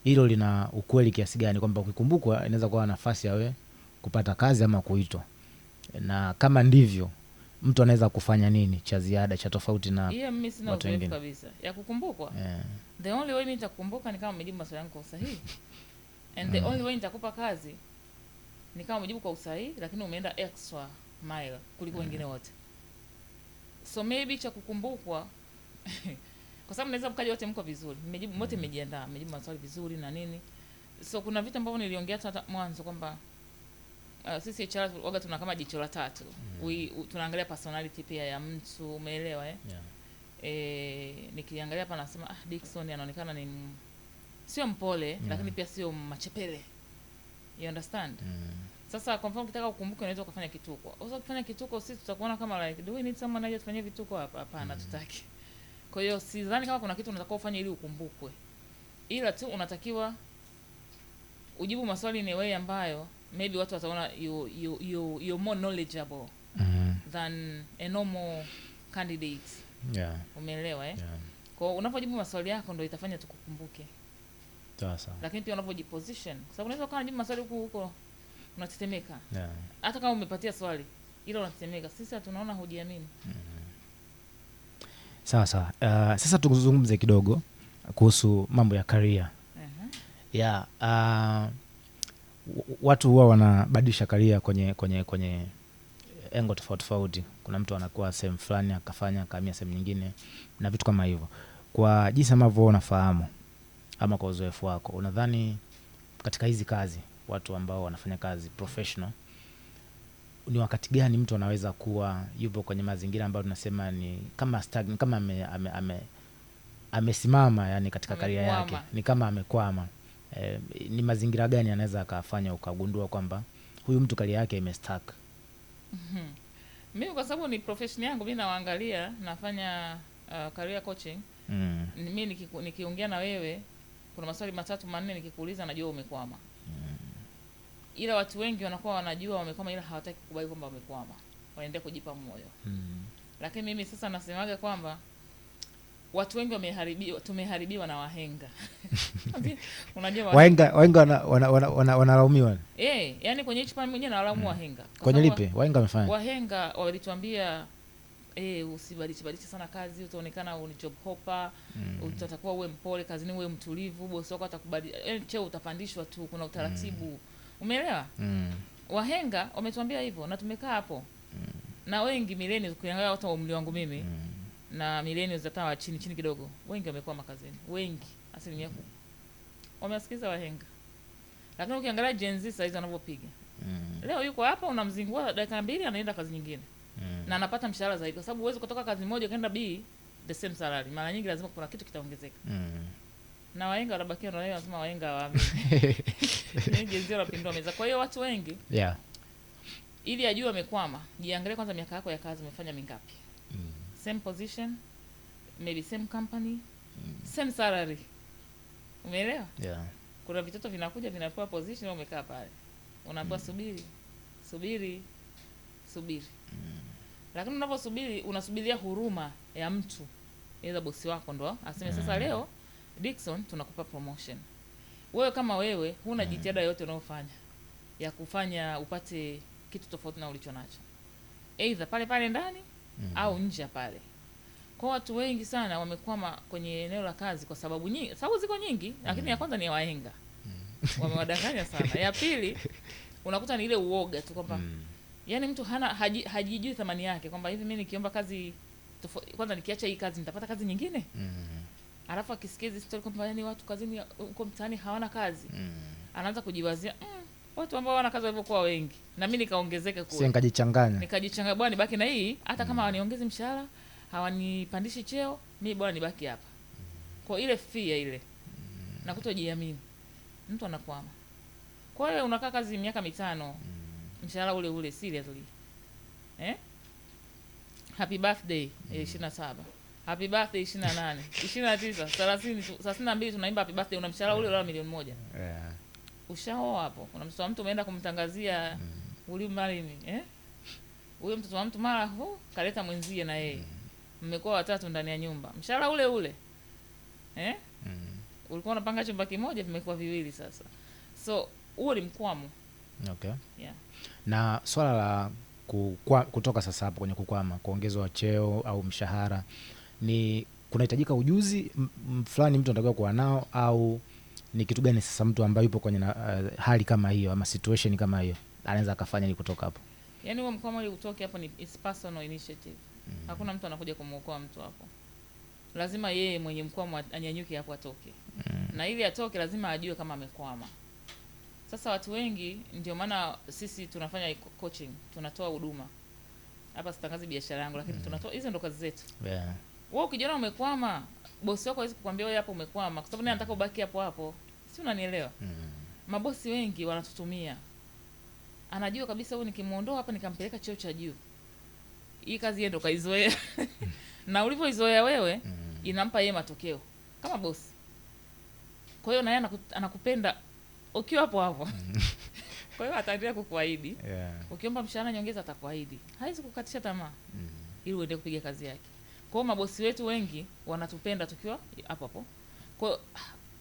Hilo lina ukweli kiasi gani kwamba ukikumbukwa inaweza kuwa nafasi ya wewe kupata kazi ama kuitwa? Na kama ndivyo, mtu anaweza kufanya nini cha ziada cha tofauti na mimi sina uzoefu kabisa ya kukumbukwa. The only way nitakukumbuka ni kama umejibu maswali yangu kwa usahihi. And the only way nitakupa kazi ni kama umejibu kwa usahihi lakini umeenda extra mile kuliko wengine wote. So maybe cha kukumbukwa kwa sababu naweza mkaje wote mko vizuri. Mmejibu wote, mmejiandaa, mmejibu maswali vizuri na nini. So kuna vitu ambavyo niliongea hata mwanzo kwamba sisi HR waga tuna kama jicho la tatu. Tunaangalia personality pia ya mtu, umeelewa nikiangalia hapa nasema Dickson anaonekana ni sio mpole lakini pia sio machepele. You understand? Sasa kwa mfano ukitaka ukumbuke unaweza kufanya kituko. Unaweza kufanya kituko, sisi tutakuona kama like do we need someone aje tufanyie vituko hapa? Hapana, tutaki. Kwa hiyo sidhani kama kuna kitu unataka ufanye ili ukumbukwe. Ila tu unatakiwa ujibu maswali in a way ambayo maybe watu wataona you're more knowledgeable than a normal candidate. Yeah. Umeelewa eh? Yeah. Kwa unapojibu maswali yako ndio itafanya tukukumbuke. Sasa. Lakini pia unapojiposition, kwa sababu unaweza kuwa unajibu maswali huko unatetemeka. Yeah. Hata kama umepatia swali ila unatetemeka. Sisi tunaona hujiamini. Sawa. Sasa tuzungumze kidogo kuhusu mambo ya career. Yeah, watu huwa wanabadilisha career kwenye engo tofauti. Kuna mtu anakuwa sehemu fulani akafanya kamia sehemu nyingine na vitu kama hivyo. Kwa jinsi ambavyo unafahamu ama kwa uzoefu wako, unadhani katika hizi kazi, watu ambao wanafanya kazi professional, ni wakati gani mtu anaweza kuwa yupo kwenye mazingira ambayo tunasema ni kama kama amesimama, yani katika career yake ni kama amekwama? Ni mazingira gani anaweza akafanya ukagundua kwamba huyu mtu career yake imestuck? Mimi kwa sababu ni profession yangu, mimi naangalia, nafanya career coaching. Mimi nikiongea na wewe kuna maswali 3-4 nikikuuliza najua umekwama. Ila watu wengi wanakuwa wanajua wamekwama ila hawataki kukubali kwamba wamekwama. Wanaendelea kujipa moyo. Lakini mimi sasa nasemaga kwamba watu wengi tumeharibiwa na wahenga. Unajua wahenga wanalaumiwa. Yani kwenye hichi pale mwenyewe nalaumu wahenga. Kwenye lipi? Wahenga wamefanya. Wahenga walituambia usibadilishe sana kazi, utaonekana ni job hopper, utakuwa uwe mpole kazini, uwe mtulivu, bosi wako atakubali, cheo utapandishwa tu, kuna utaratibu. Umeelewa? Wahenga wametuambia hivyo na tumekaa hapo. Na wengi millennials, ukiangalia watu wa umri wangu mimi na millennials hata chini kidogo, wengi wamekuwa makazini. Wengi, asilimia kubwa wamesikiliza wahenga. Lakini ukiangalia Gen Z saizi wanavyopiga. Leo yuko hapa unamzingua dakika 2 anaenda kazi nyingine. Na anapata mshahara zaidi kwa sababu huwezi kutoka kazi moja kwenda B the same salary. Mara nyingi lazima kuna kitu kitaongezeka. Na wahenga wanabakia na wao wanasema wahenga waamini. Ni Gen Z wanapindua meza. Kwa hiyo watu wengi ili ajue wamekwama, jiangalie kwanza miaka yako ya kazi umefanya mingapi. Same position, maybe same company, same salary. Umeelewa? Yeah. Kuna vitoto vinakuja vinapewa position umekaa pale. Unaambiwa subiri. Lakini unaposubiri unasubiria huruma ya mtu. Aidha bosi wako ndo aseme sasa leo Dickson tunakupa promotion. Wewe kama wewe huna jitihada yote unayofanya ya kufanya upate kitu tofauti na ulichonacho. Aidha pale ndani au nje pale. Kwa watu wengi sana wamekwama kwenye eneo la kazi kwa sababu nyingi. Sababu ziko nyingi, lakini ya kwanza ni ya wahenga. Wamewadanganya sana. Ya pili unakuta ni ile uoga tu kwamba yani mtu hajijui thamani yake kwamba hivi mimi nikiomba kazi kwanza nikiacha hii kazi nitapata kazi nyingine. Alafu akisikia hizo story kwamba yani watu kazini huko mtaani hawana kazi. Anaanza kujiwazia watu ambao wana kazi walivyokuwa wengi. Na mimi nikaongezeka kule. Nikajichanganya bwana nibaki na hii hata kama waniongezi mshahara, hawanipandishi cheo, mimi bwana nibaki hapa. Kwa ile fear ile. Na kutojiamini. Mtu anakwama. Kwa hiyo unakaa kazi miaka 5, mshahara ule seriously. Happy birthday 27. Happy birthday 28, 29, 30, 32 tunaimba happy birthday, una mshahara ule milioni 1. Ushaoa hapo. Kuna mtoto wa mtu umeenda kumtangazia ulimali nini? Huyo mtoto wa mtu mara kaleta mwenzie na yeye. Mmekuwa watatu ndani ya nyumba. Mshahara ule. Ulikuwa unapanga chumba kimoja vimekuwa 2 sasa. So huo ni mkwamo. Okay. Yeah. Na swala la kutoka sasa hapo kwenye kukwama, kuongezwa cheo au mshahara, ni kunahitajika ujuzi fulani mtu anatakiwa kuwa nao, au ni kitu gani sasa mtu ambaye yupo kwenye hali kama hiyo ama situation kama hiyo anaweza akafanya ili kutoka hapo? Yaani huo mkwamo ili utoke hapo ni personal initiative. Hakuna mtu anakuja kumuokoa mtu hapo. Lazima yeye mwenye mkwamo anyanyuke hapo atoke. Na ili atoke lazima ajue kama amekwama. Sasa watu wengi ndio maana sisi tunafanya coaching, tunatoa huduma. Hapa sitangazi biashara yangu lakini tunatoa, hizo ndo kazi zetu. Wewe ukijiona umekwama, bosi wako hawezi kukwambia wewe hapo umekwama kwa sababu naye anataka ubaki hapo. Si unanielewa? Mabosi wengi wanatutumia. anajua kabisa huyu nikimuondoa hapa nikampeleka cheo cha juu, hii kazi yeye ndo kaizoea. Na ulivyoizoea wewe inampa yeye matokeo kama boss. Kwa hiyo na yeye anakupenda ukiwa hapo hapo. Kwa hiyo ataendelea kukuahidi. Ukiomba mshahara nyongeza atakuahidi. Haizi kukatisha tamaa. Ili uende kupiga kazi yake. Kwa hiyo mabosi wetu wengi wanatupenda tukiwa hapo hapo. Kwa hiyo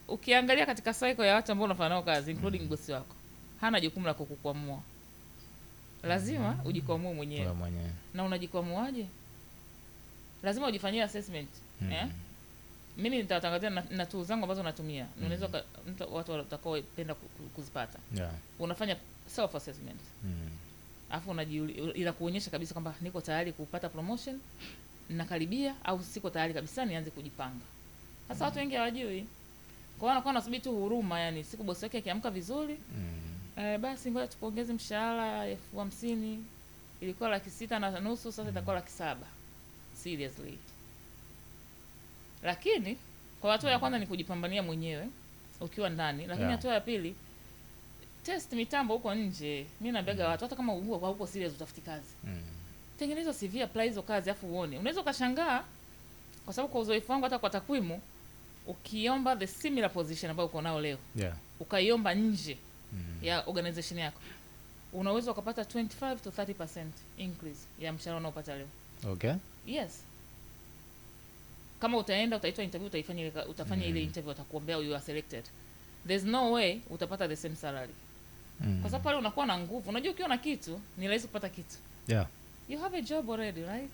ukiangalia katika cycle ya watu ambao unafanya nao kazi including bosi wako, hana jukumu la kukukwamua. Lazima ujikwamue mwenyewe. Na unajikwamuaje? Lazima ujifanyie assessment. Mimi nitatangazia na tools zangu ambazo natumia. Unaweza watu watakaopenda kuzipata. Unafanya self assessment. Alafu ila kuonyesha kabisa kwamba niko tayari kupata promotion, nakaribia au siko tayari kabisa nianze kujipanga. Sasa watu wengi hawajui. Kwa hiyo wanakuwa wanasubiri tu huruma, yani siku bosi wake akiamka vizuri, basi ngoja tukuongeze mshahara 50,000. Ilikuwa 6,500 sasa itakuwa 7,000. Seriously. Lakini kwa hatua ya kwanza ni kujipambania mwenyewe ukiwa ndani, lakini hatua ya pili test mitambo huko nje. Mimi naambiaga watu hata kama huko serious utafuti kazi. Tengeneza CV, apply hizo kazi afu uone. Unaweza ukashangaa kwa sababu kwa uzoefu wangu hata kwa takwimu ukiomba the similar position ambayo uko nao leo. Ukaiomba nje ya organization yako. Unaweza ukapata 25 to 30% increase ya mshahara unaopata leo. Okay. Yes. Kama utaenda utaitwa interview utafanya ile interview watakuombea you are selected. There's no way utapata the same salary. Kwa sababu pale unakuwa na nguvu. Unajua ukiwa na kitu ni rahisi kupata kitu. You have a job already, right?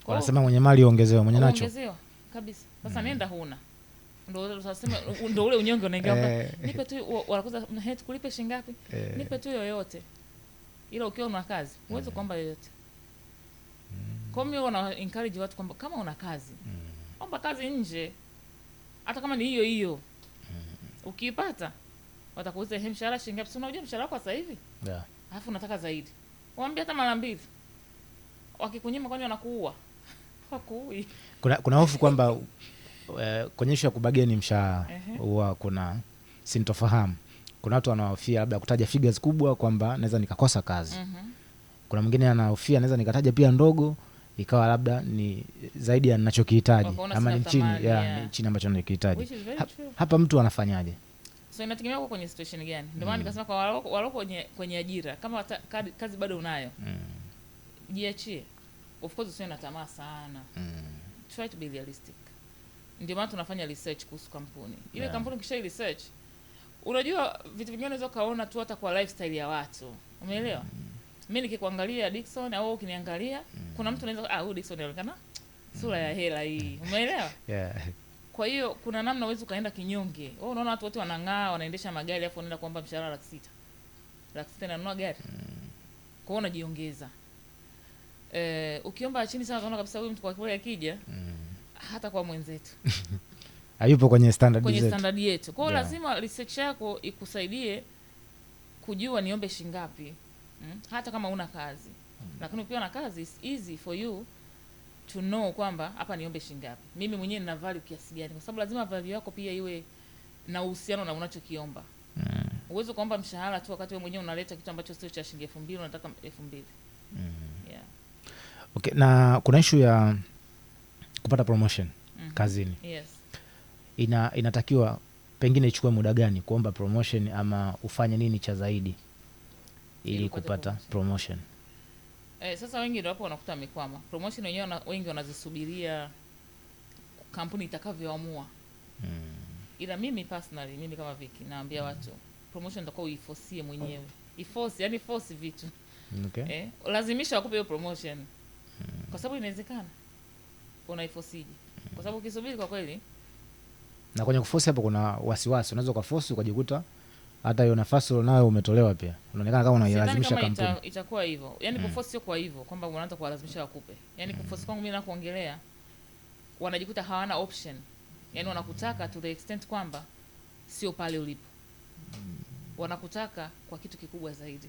Wanasema mwenye mali ongezewa, mwenye nacho ongezewa kabisa. Sasa nenda huna. Ndio utasema ndio ule unyonge unaingia hapa. Nipe tu wanakuza head kulipe shilingi ngapi? Nipe tu yoyote. Ila ukiwa una kazi, uweze kuomba yoyote. Kwa hiyo wana encourage watu kwamba kama una kazi, omba kazi nje. Hata kama ni hiyo hiyo. Ukiipata, watakuuliza mshahara shilingi ngapi? Unajua mshahara wako sasa hivi? Alafu unataka zaidi. Waambie hata mara mbili. Wakikunyima kwani wanakuua? Hakuui. Kuna hofu kwamba kwenye issue ya kubageni mshahara huwa kuna sintofahamu. Kuna watu wanahofia labda kutaja figures kubwa kwamba naweza nikakosa kazi. Kuna mwingine anahofia naweza nikataja pia ndogo ikawa labda ni zaidi ya ninachokihitaji ama ni chini ni chini ambacho ninakihitaji. Hapa mtu anafanyaje? So inategemea uko kwenye situation gani. Ndio maana nikasema kwa waloko kwenye ajira kama kazi bado unayo. Jiachie. Of course usiwe na tamaa sana. Try to be realistic. Ndio maana tunafanya research kuhusu kampuni. Ile kampuni kisha research. Unajua vitu vingine unaweza kaona tu hata kwa lifestyle ya watu. Umeelewa? Mimi nikikuangalia Dickson au ukiniangalia kuna mtu anaweza huyu Dickson anaonekana sura ya hela hii. Umeelewa? Kwa hiyo kuna namna uweze kaenda kinyonge. Wewe unaona watu wote wanang'aa, wanaendesha magari afu wanaenda kuomba mshahara 600,000. 600,000 nanunua gari. Kwa hiyo unajiongeza. Ukiomba chini sana unaona kabisa huyu mtu kwa kweli akija hata kwa mwenzetu. Hayupo kwenye standard yetu. Kwenye standard yetu. Kwa hiyo lazima research yako ikusaidie kujua niombe shilingi ngapi. Hata kama una kazi. Lakini ukiwa na kazi it's easy for you to know kwamba hapa niombe shilingi ngapi. Mimi mwenyewe nina value kiasi gani? Kwa sababu lazima value yako pia iwe na uhusiano na unachokiomba. Uwezo kuomba mshahara tu wakati wewe mwenyewe unaleta kitu ambacho sio cha shilingi 2,000 unataka 2,000. Okay, na kuna issue ya kupata promotion kazini. Inatakiwa pengine ichukue muda gani kuomba promotion ama ufanye nini cha zaidi ili kupata promotion? Sasa wengi ndio hapo wanakuta amekwama. Promotion wenyewe wengi wanazisubiria kampuni itakavyoamua. Ila mimi personally, mimi kama Vicky naambia watu promotion itakuwa uiforce mwenyewe. Iforce, yani force vitu. Okay. Lazimisha wakupe hiyo promotion. Kwa sababu inawezekana. Unaiforceje? Kwa sababu ukisubiri kwa kweli. Na kwenye kuforce hapo kuna wasiwasi. Unaweza kuforce ukajikuta hata hiyo nafasi unayo umetolewa pia. Unaonekana kama unailazimisha kampuni. Itakuwa hivyo. Yaani kuforce sio kwa hivyo kwamba unaanza kuwalazimisha wakupe. Yaani kuforce kwangu mimi na kuongelea wanajikuta hawana option. Yaani wanakutaka to the extent kwamba sio pale ulipo. Wanakutaka kwa kitu kikubwa zaidi.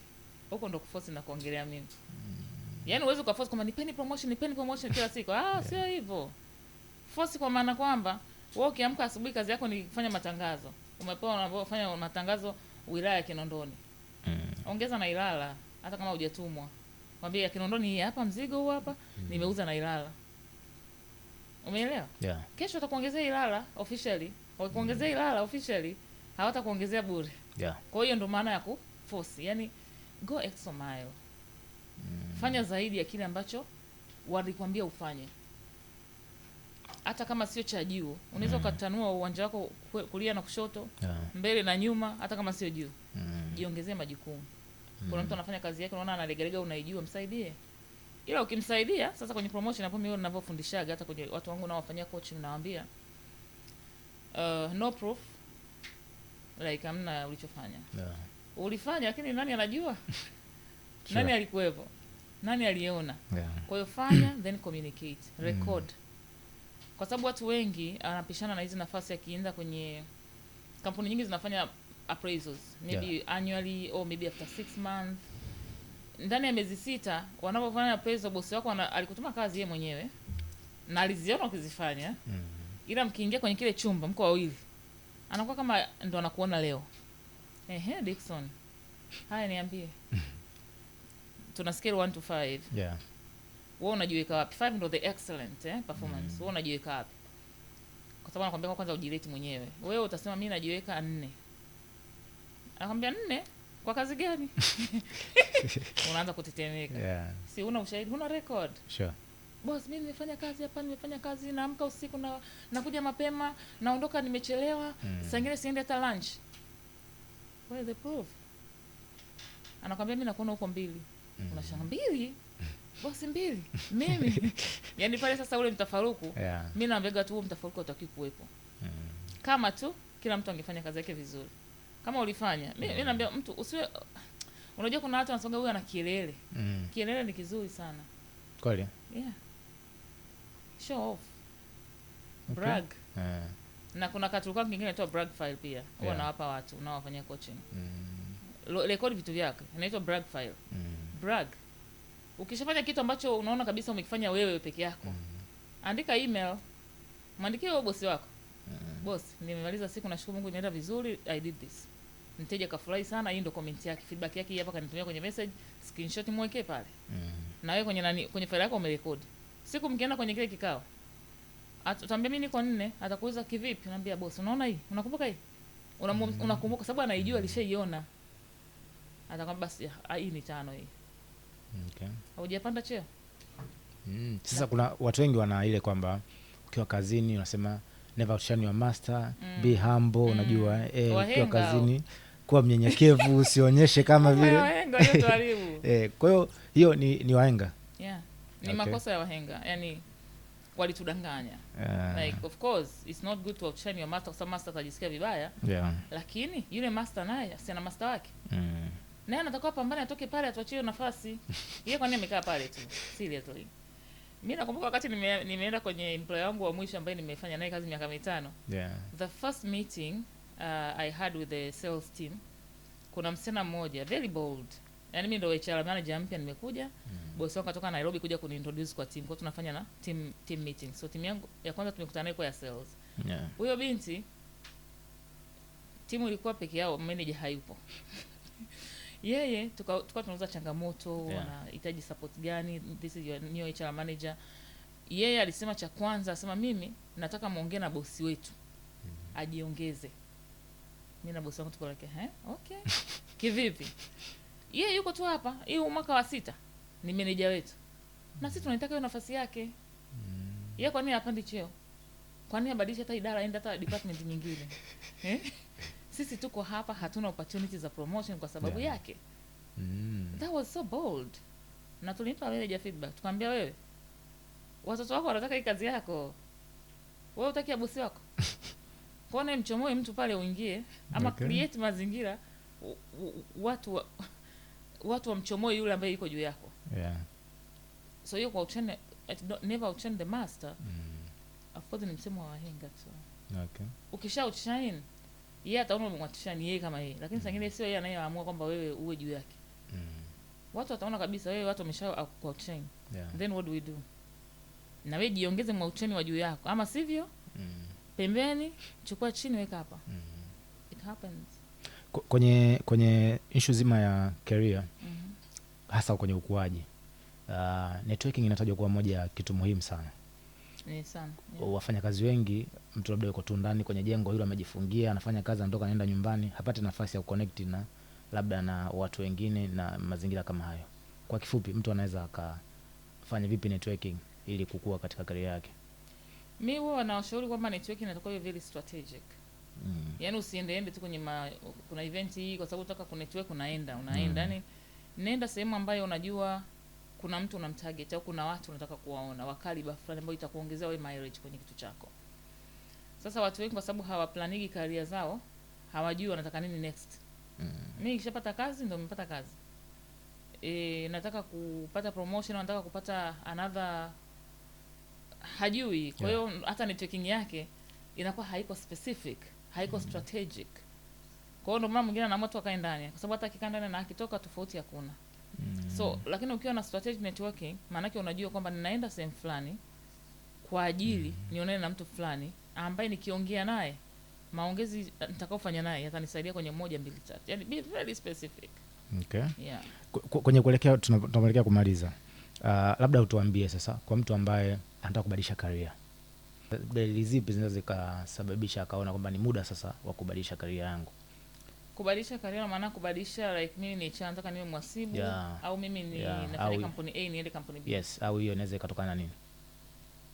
Huko ndo kuforce na kuongelea mimi. Yaani uwezo kuforce kwamba nipeni promotion kila siku. Sio hivyo. Force kwa maana kwamba wewe ukiamka asubuhi kazi yako ni kufanya matangazo. Umepewa unafanya matangazo wilaya ya Kinondoni. ongeza na Ilala hata kama hujatumwa. Mwambie Kinondoni hii hapa mzigo huu hapa, nimeuza na Ilala. Umeelewa? Yeah. Kesho atakuongezea Ilala officially. Wakikuongezea Ilala officially, hawatakuongezea bure. Yeah. Kwa hiyo ndio maana ya kuforce. Yaani go extra mile. Fanya zaidi ya kile ambacho walikwambia ufanye. Hata kama sio cha juu, unaweza ukatanua uwanja wako kulia na kushoto, mbele na nyuma, hata kama sio juu. Jiongezee majukumu. Kuna mtu anafanya kazi yake, unaona analegalega, unaijua, msaidie. Ila ukimsaidia sasa kwenye promotion, hapo mimi ninavyofundishaga hata kwenye watu wangu nao wafanyia coaching, nawaambia no proof, like hamna ulichofanya. Ulifanya lakini nani anajua? Sure. Nani alikuwepo? Nani aliona? Kwa hiyo fanya then communicate, record. Kwa sababu watu wengi anapishana na hizi nafasi, akienda kwenye kampuni nyingi zinafanya appraisals maybe annually or maybe after 6 months. Ndani ya miezi 6 wanapofanya appraisal, bosi wako alikutuma kazi yeye mwenyewe na aliziona ukizifanya. Ila mkiingia kwenye kile chumba mko wawili, anakuwa kama ndo anakuona leo. Dickson, haya niambie. Tuna scale 1 to 5. Yeah. Wewe unajiweka wapi? 5 ndo the excellent performance. Wewe unajiweka wapi? Kwa sababu anakuambia kwanza ujirate mwenyewe. Wewe utasema mimi najiweka 4. Anakuambia 4 kwa kazi gani? Unaanza kutetemeka. Yeah. Si una ushahidi, una record. Sure. Boss, mimi nimefanya kazi hapa, nimefanya kazi, naamka usiku na nakuja mapema, naondoka nimechelewa, saa nyingine siende hata lunch. Where the proof? Anakuambia mimi nakuona huko 2. Unashanga 2? Boss 2. Mimi. Yaani pale sasa ule mtafaruku. Mimi naambia tu mtafaruku utaki kuwepo. Kama tu kila mtu angefanya kazi yake vizuri. Kama ulifanya, mimi naambia mtu usiwe, unajua kuna watu wanasonga huyu ana kielele. Kielele ni kizuri sana. Kweli? Yeah. Show off. Brag. Na kuna katulikuwa kingine inaitwa brag file pia. Huwa nawapa watu unaowafanyia coaching. Record vitu vyako. Inaitwa brag file. Brag. Ukishafanya kitu ambacho unaona kabisa umekifanya wewe peke yako, andika email, mwandikie wewe bosi wako. Boss, nimemaliza siku, nashukuru Mungu imeenda vizuri, I did this. Mteja kafurahi sana, hii ndio comment yake, feedback yake hii hapa, kanitumia kwenye message, screenshot mweke pale. Na wewe kwenye file yako umerekodi. Siku mkienda kwenye kile kikao, utaambia mimi niko 4, atakuuliza kivipi? Naambia boss, unaona hii? Unakumbuka hii? Unakumbuka sababu anaijua, alishaiona. Atakwambia basi hii ni 5 hii. Okay. Hujapanda cheo? Sasa kuna watu wengi wana ile kwamba ukiwa kazini unasema never outshine your master, be humble, unajua ukiwa kazini kuwa mnyenyekevu, usionyeshe kama vile wahenga hiyo tuharibu. Kwa hiyo hiyo ni wahenga. Yeah. Ni makosa ya wahenga. Yaani walitudanganya. Like of course it's not good to outshine your master, kwa sababu master atajisikia vibaya. Lakini yule master naye asiana master wake. Naye anatakiwa pambane, atoke pale, atuachie nafasi. Yeye kwa nini amekaa pale tu? Seriously. Mimi nakumbuka wakati nimeenda kwenye employer wangu wa mwisho ambaye nimefanya naye kazi miaka 5. The first meeting I had with the sales team, kuna msichana mmoja very bold. Yaani mimi ndio HR manager mpya nimekuja. Boss wangu kutoka Nairobi kuja kuniintroduce kwa team. Kwa tunafanya na team meeting. So team yangu ya kwanza tumekutana nayo kwa ya sales. Huyo binti timu ilikuwa peke yao, manager hayupo. Yeye tukao tunauza changamoto, wanahitaji support gani, this is your new HR manager. Yeye alisema cha kwanza, asema mimi nataka muongee na bosi wetu. Ajiongeze. Mimi na bosi wangu tuko like, okay. Kivipi? Yeye yuko tu hapa, hiyo mwaka wa 6 ni manager wetu. Na sisi tunataka hiyo nafasi yake. Yeye kwa nini hapandi cheo? Kwa nini abadilishe hata idara, aende hata department nyingine? Sisi tuko hapa, hatuna opportunities za promotion kwa sababu yake. That was so bold. Na tulimpa manager feedback. Tukamwambia wewe, watoto wako wanataka hii kazi yako. Wewe utaki ya bosi wako? Kwa nini mchomoe mtu pale uingie ama create mazingira watu wamchomoe yule ambaye yuko juu yako. So hiyo kwa outshine, never outshine the master. Of course ni msemo wa wahenga tu. Ukisha outshine, yeye ataona umemwatishana yeye kama yeye, lakini saa nyingine sio yeye anayeamua kwamba wewe uwe juu yake. Watu wataona kabisa wewe watu wamesha outshine. Then what do we do? Na wewe jiongeze outshine wa juu yako, ama sivyo? Pembeni, chukua chini, weka hapa. It happens. Kwenye issue zima ya career hasa kwenye ukuaji, networking inatajwa kuwa moja ya kitu muhimu sana. Ni sana. Wafanya kazi wengi, mtu labda yuko tu ndani kwenye jengo hilo amejifungia, anafanya kazi, anatoka anaenda nyumbani, hapati nafasi ya kuconnect na labda na watu wengine na mazingira kama hayo. Kwa kifupi, mtu anaweza akafanya vipi networking ili kukua katika career yake? Mimi huwa nawashauri kwamba networking inatakiwa iwe very strategic. Yaani usiende tu kwenye kuna event hii kwa sababu unataka kunetwork unaenda. Yaani nenda sehemu ambayo unajua kuna mtu unamtarget au kuna watu unataka kuwaona wakali fulani ambao itakuongezea wewe mileage kwenye kitu chako. Sasa watu wengi kwa sababu hawaplanigi career zao, hawajui wanataka nini next. Mimi nikishapata kazi ndio nimepata kazi. Nataka kupata promotion, nataka kupata another, hajui. Kwa hiyo hata networking yake inakuwa haiko specific, haiko strategic. Kwa hiyo ndio maana mwingine anaamua tu akae ndani, kwa sababu hata akikaa ndani na akitoka tofauti hakuna. So lakini ukiwa na strategic networking, maana yake unajua kwamba ninaenda sehemu fulani kwa ajili nionane na mtu fulani ambaye nikiongea naye maongezi nitakaofanya naye yatanisaidia kwenye 1 2 3. Yaani be very specific. Okay. Yeah. Kwenye kuelekea tunaelekea kumaliza. Labda utuambie sasa kwa mtu ambaye anataka kubadilisha career. Dalili zipi zinaweza zikasababisha akaona kwamba ni muda sasa wa kubadilisha career yangu? Kubadilisha career maana kubadilisha like mimi ni nataka niwe mhasibu au mimi ni nafanya kampuni A niende kampuni B. Yes, au hiyo inaweza ikatokana na nini?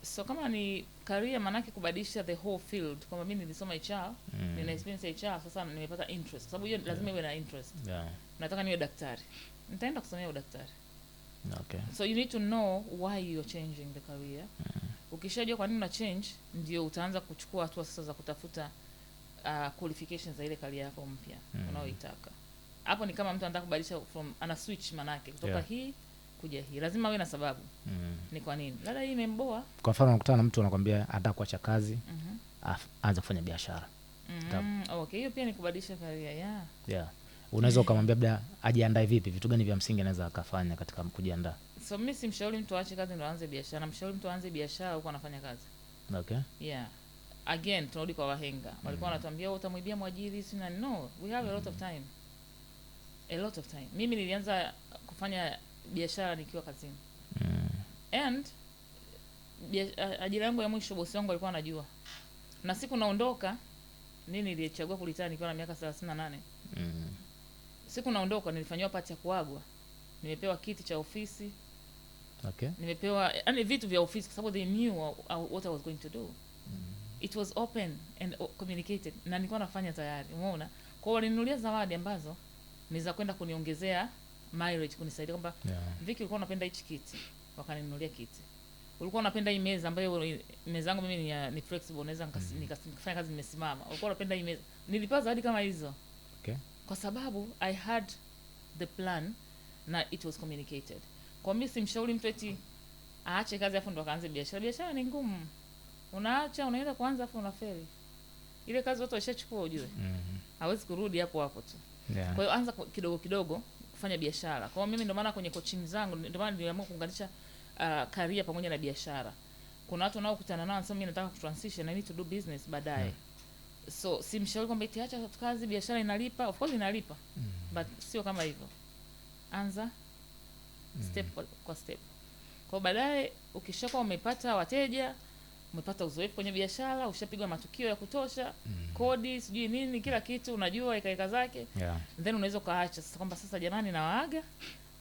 So kama ni career maana yake kubadilisha the whole field. Kama mimi nilisoma HR, nina experience HR, sasa nimepata interest. Sababu hiyo lazima iwe na interest. Nataka niwe daktari. Nitaenda kusomea udaktari. Okay. So you need to know why you're changing the career. Ukishajua kwa nini una change, ndio utaanza kuchukua hatua sasa za kutafuta qualifications za ile career yako mpya unaoitaka. Hapo ni kama mtu anataka kubadilisha ana switch manake kutoka hii kuja hii. Lazima awe na sababu. Ni kwa nini? Labda hii imemboa. Kwa mfano unakutana na mtu anakuambia anataka kuacha kazi, aanze kufanya biashara. Okay, hiyo pia ni kubadilisha career. Yeah. Unaweza ukamwambia labda ajiandae vipi? Vitu gani vya msingi anaweza akafanya katika kujiandaa? So mimi simshauri mtu aache kazi ndio aanze biashara. Namshauri mtu aanze biashara huko anafanya kazi. Okay. Yeah. Again, tunarudi kwa wahenga. Walikuwa wanatuambia utamwibia mwajiri sina. No, we have a lot of time. A lot of time. Mimi nilianza kufanya biashara nikiwa kazini. And ajira yangu ya mwisho bosi wangu alikuwa anajua. Na siku naondoka, mimi nilichagua kulitana nikiwa na miaka 38. Siku naondoka nilifanywa pati ya kuagwa. Nimepewa kiti cha ofisi. Okay. Nimepewa yani vitu vya ofisi kwa sababu they knew what I was going to do. It was open and communicated. Na nilikuwa nafanya tayari. Umeona? Kwa hiyo walininunulia zawadi ambazo ni za kwenda kuniongezea mileage, kunisaidia kwamba Vicky ulikuwa unapenda hichi kiti, wakaninunulia kiti. Ulikuwa unapenda hii meza ambayo meza yangu mimi ni flexible, naweza nikafanya kazi nimesimama. Ulikuwa unapenda hii meza. Nilipewa zawadi kama hizo. Okay. Kwa sababu I had the plan na it was communicated. Kwa mimi simshauri mtu eti aache kazi afu ndo akaanze biashara. Biashara ni ngumu. Unaacha unaenda kuanza afu unafeli. Ile kazi watu washachukua ujue. Hawezi kurudi hapo hapo tu. Kwa hiyo anza kidogo kidogo kufanya biashara. Kwa hiyo mimi ndio maana kwenye coaching zangu ndio maana niliamua kuunganisha career pamoja na biashara. Kuna watu wanaokutana nao wanasema mimi nataka kutransition, I need to do business baadaye. So simshauri kwamba eti acha kazi biashara inalipa. Of course inalipa. But sio kama hivyo. Anza step kwa step. Kwa baadaye ukishakuwa umepata wateja, umepata uzoefu kwenye biashara, ushapigwa matukio ya kutosha, kodi, sijui nini, kila kitu unajua ikaika zake. Then unaweza kaacha sasa kwamba sasa jamani nawaaga,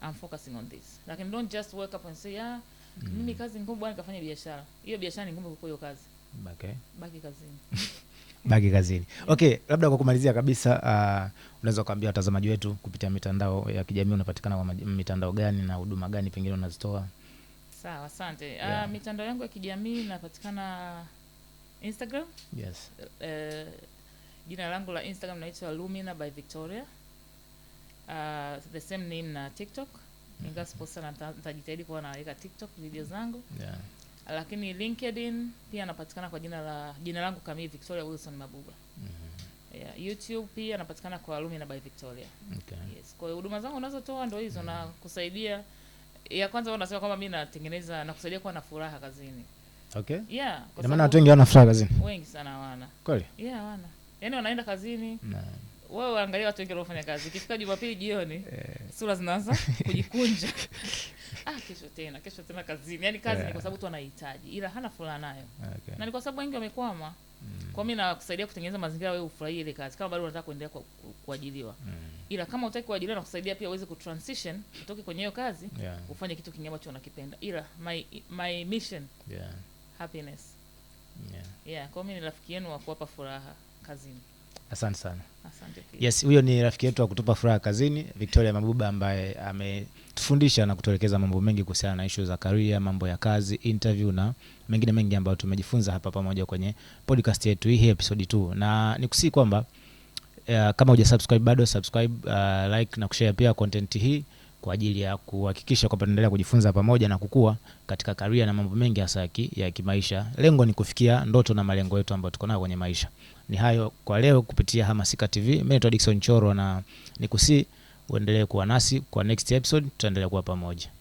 I'm focusing on this. Lakini don't just wake up and say mimi kazi ngumu bwana nikafanya biashara. Hiyo biashara ni ngumu kuliko hiyo kazi. Baki kazini. Baki kazini. Okay, labda kwa kumalizia kabisa, unaweza kuambia watazamaji wetu kupitia mitandao ya kijamii unapatikana kwa mitandao gani na huduma gani pengine unazitoa? Sawa, asante. Mitandao yangu ya kijamii napatikana Instagram. Yes. Jina langu la Instagram naitwa Lumina by Victoria. The same name na TikTok. Ingawa siposa nitajitahidi kuwa naweka TikTok video zangu. Lakini LinkedIn pia napatikana kwa jina langu kamili Victoria Wilson Mabuba. YouTube pia napatikana kwa Lumina by Victoria. Okay. Yes. Kwa hiyo huduma zangu unazotoa ndio hizo na kusaidia. Ya kwanza wao nasema kwamba mimi natengeneza na kusaidia kuwa na furaha kazini. Okay. Yeah. Kwa maana watu wengi wana furaha kazini. Wengi sana hawana. Kweli? Yeah, hawana. Yaani wanaenda kazini. wewe angalia watu wengi wanaofanya kazi. Ikifika Jumapili jioni, sura zinaanza kujikunja. Kesho tena kazini. Yaani kazi ni kwa sababu tu anahitaji, ila hana furaha nayo. Okay. Na ni kwa sababu wengi wamekwama. Kwa mimi nakusaidia kutengeneza mazingira wewe ufurahie ile kazi kama bado unataka kuendelea kuajiriwa. Ila kama unataka kuajiriwa, na kusaidia pia uweze kutransition utoke kwenye hiyo kazi, ufanye kitu kingine ambacho unakipenda. Ila my mission, happiness. Kwa mimi ni rafiki yenu wa kuwapa furaha kazini. Asante sana. Asante pia. Yes, huyo ni rafiki yetu wa kutupa furaha kazini, Victoria Mabuba, ambaye ametufundisha na kutuelekeza mambo mengi kuhusiana na issue za career, mambo ya kazi, interview na mengine mengi ambayo tumejifunza hapa pamoja kwenye podcast yetu hii episode 2. Na nikusii kwamba kama hujasubscribe bado, subscribe, like na kushare pia content hii kwa ajili ya kuhakikisha kwamba tunaendelea kujifunza pamoja na kukua katika career na mambo mengi hasa ya kimaisha. Lengo ni kufikia ndoto na malengo yetu ambayo tuko nayo kwenye maisha. Ni hayo kwa leo kupitia Hamasika TV. Mimi ni Dickson Choro, na nikusii uendelee kuwa nasi kwa next episode, tutaendelea kuwa pamoja.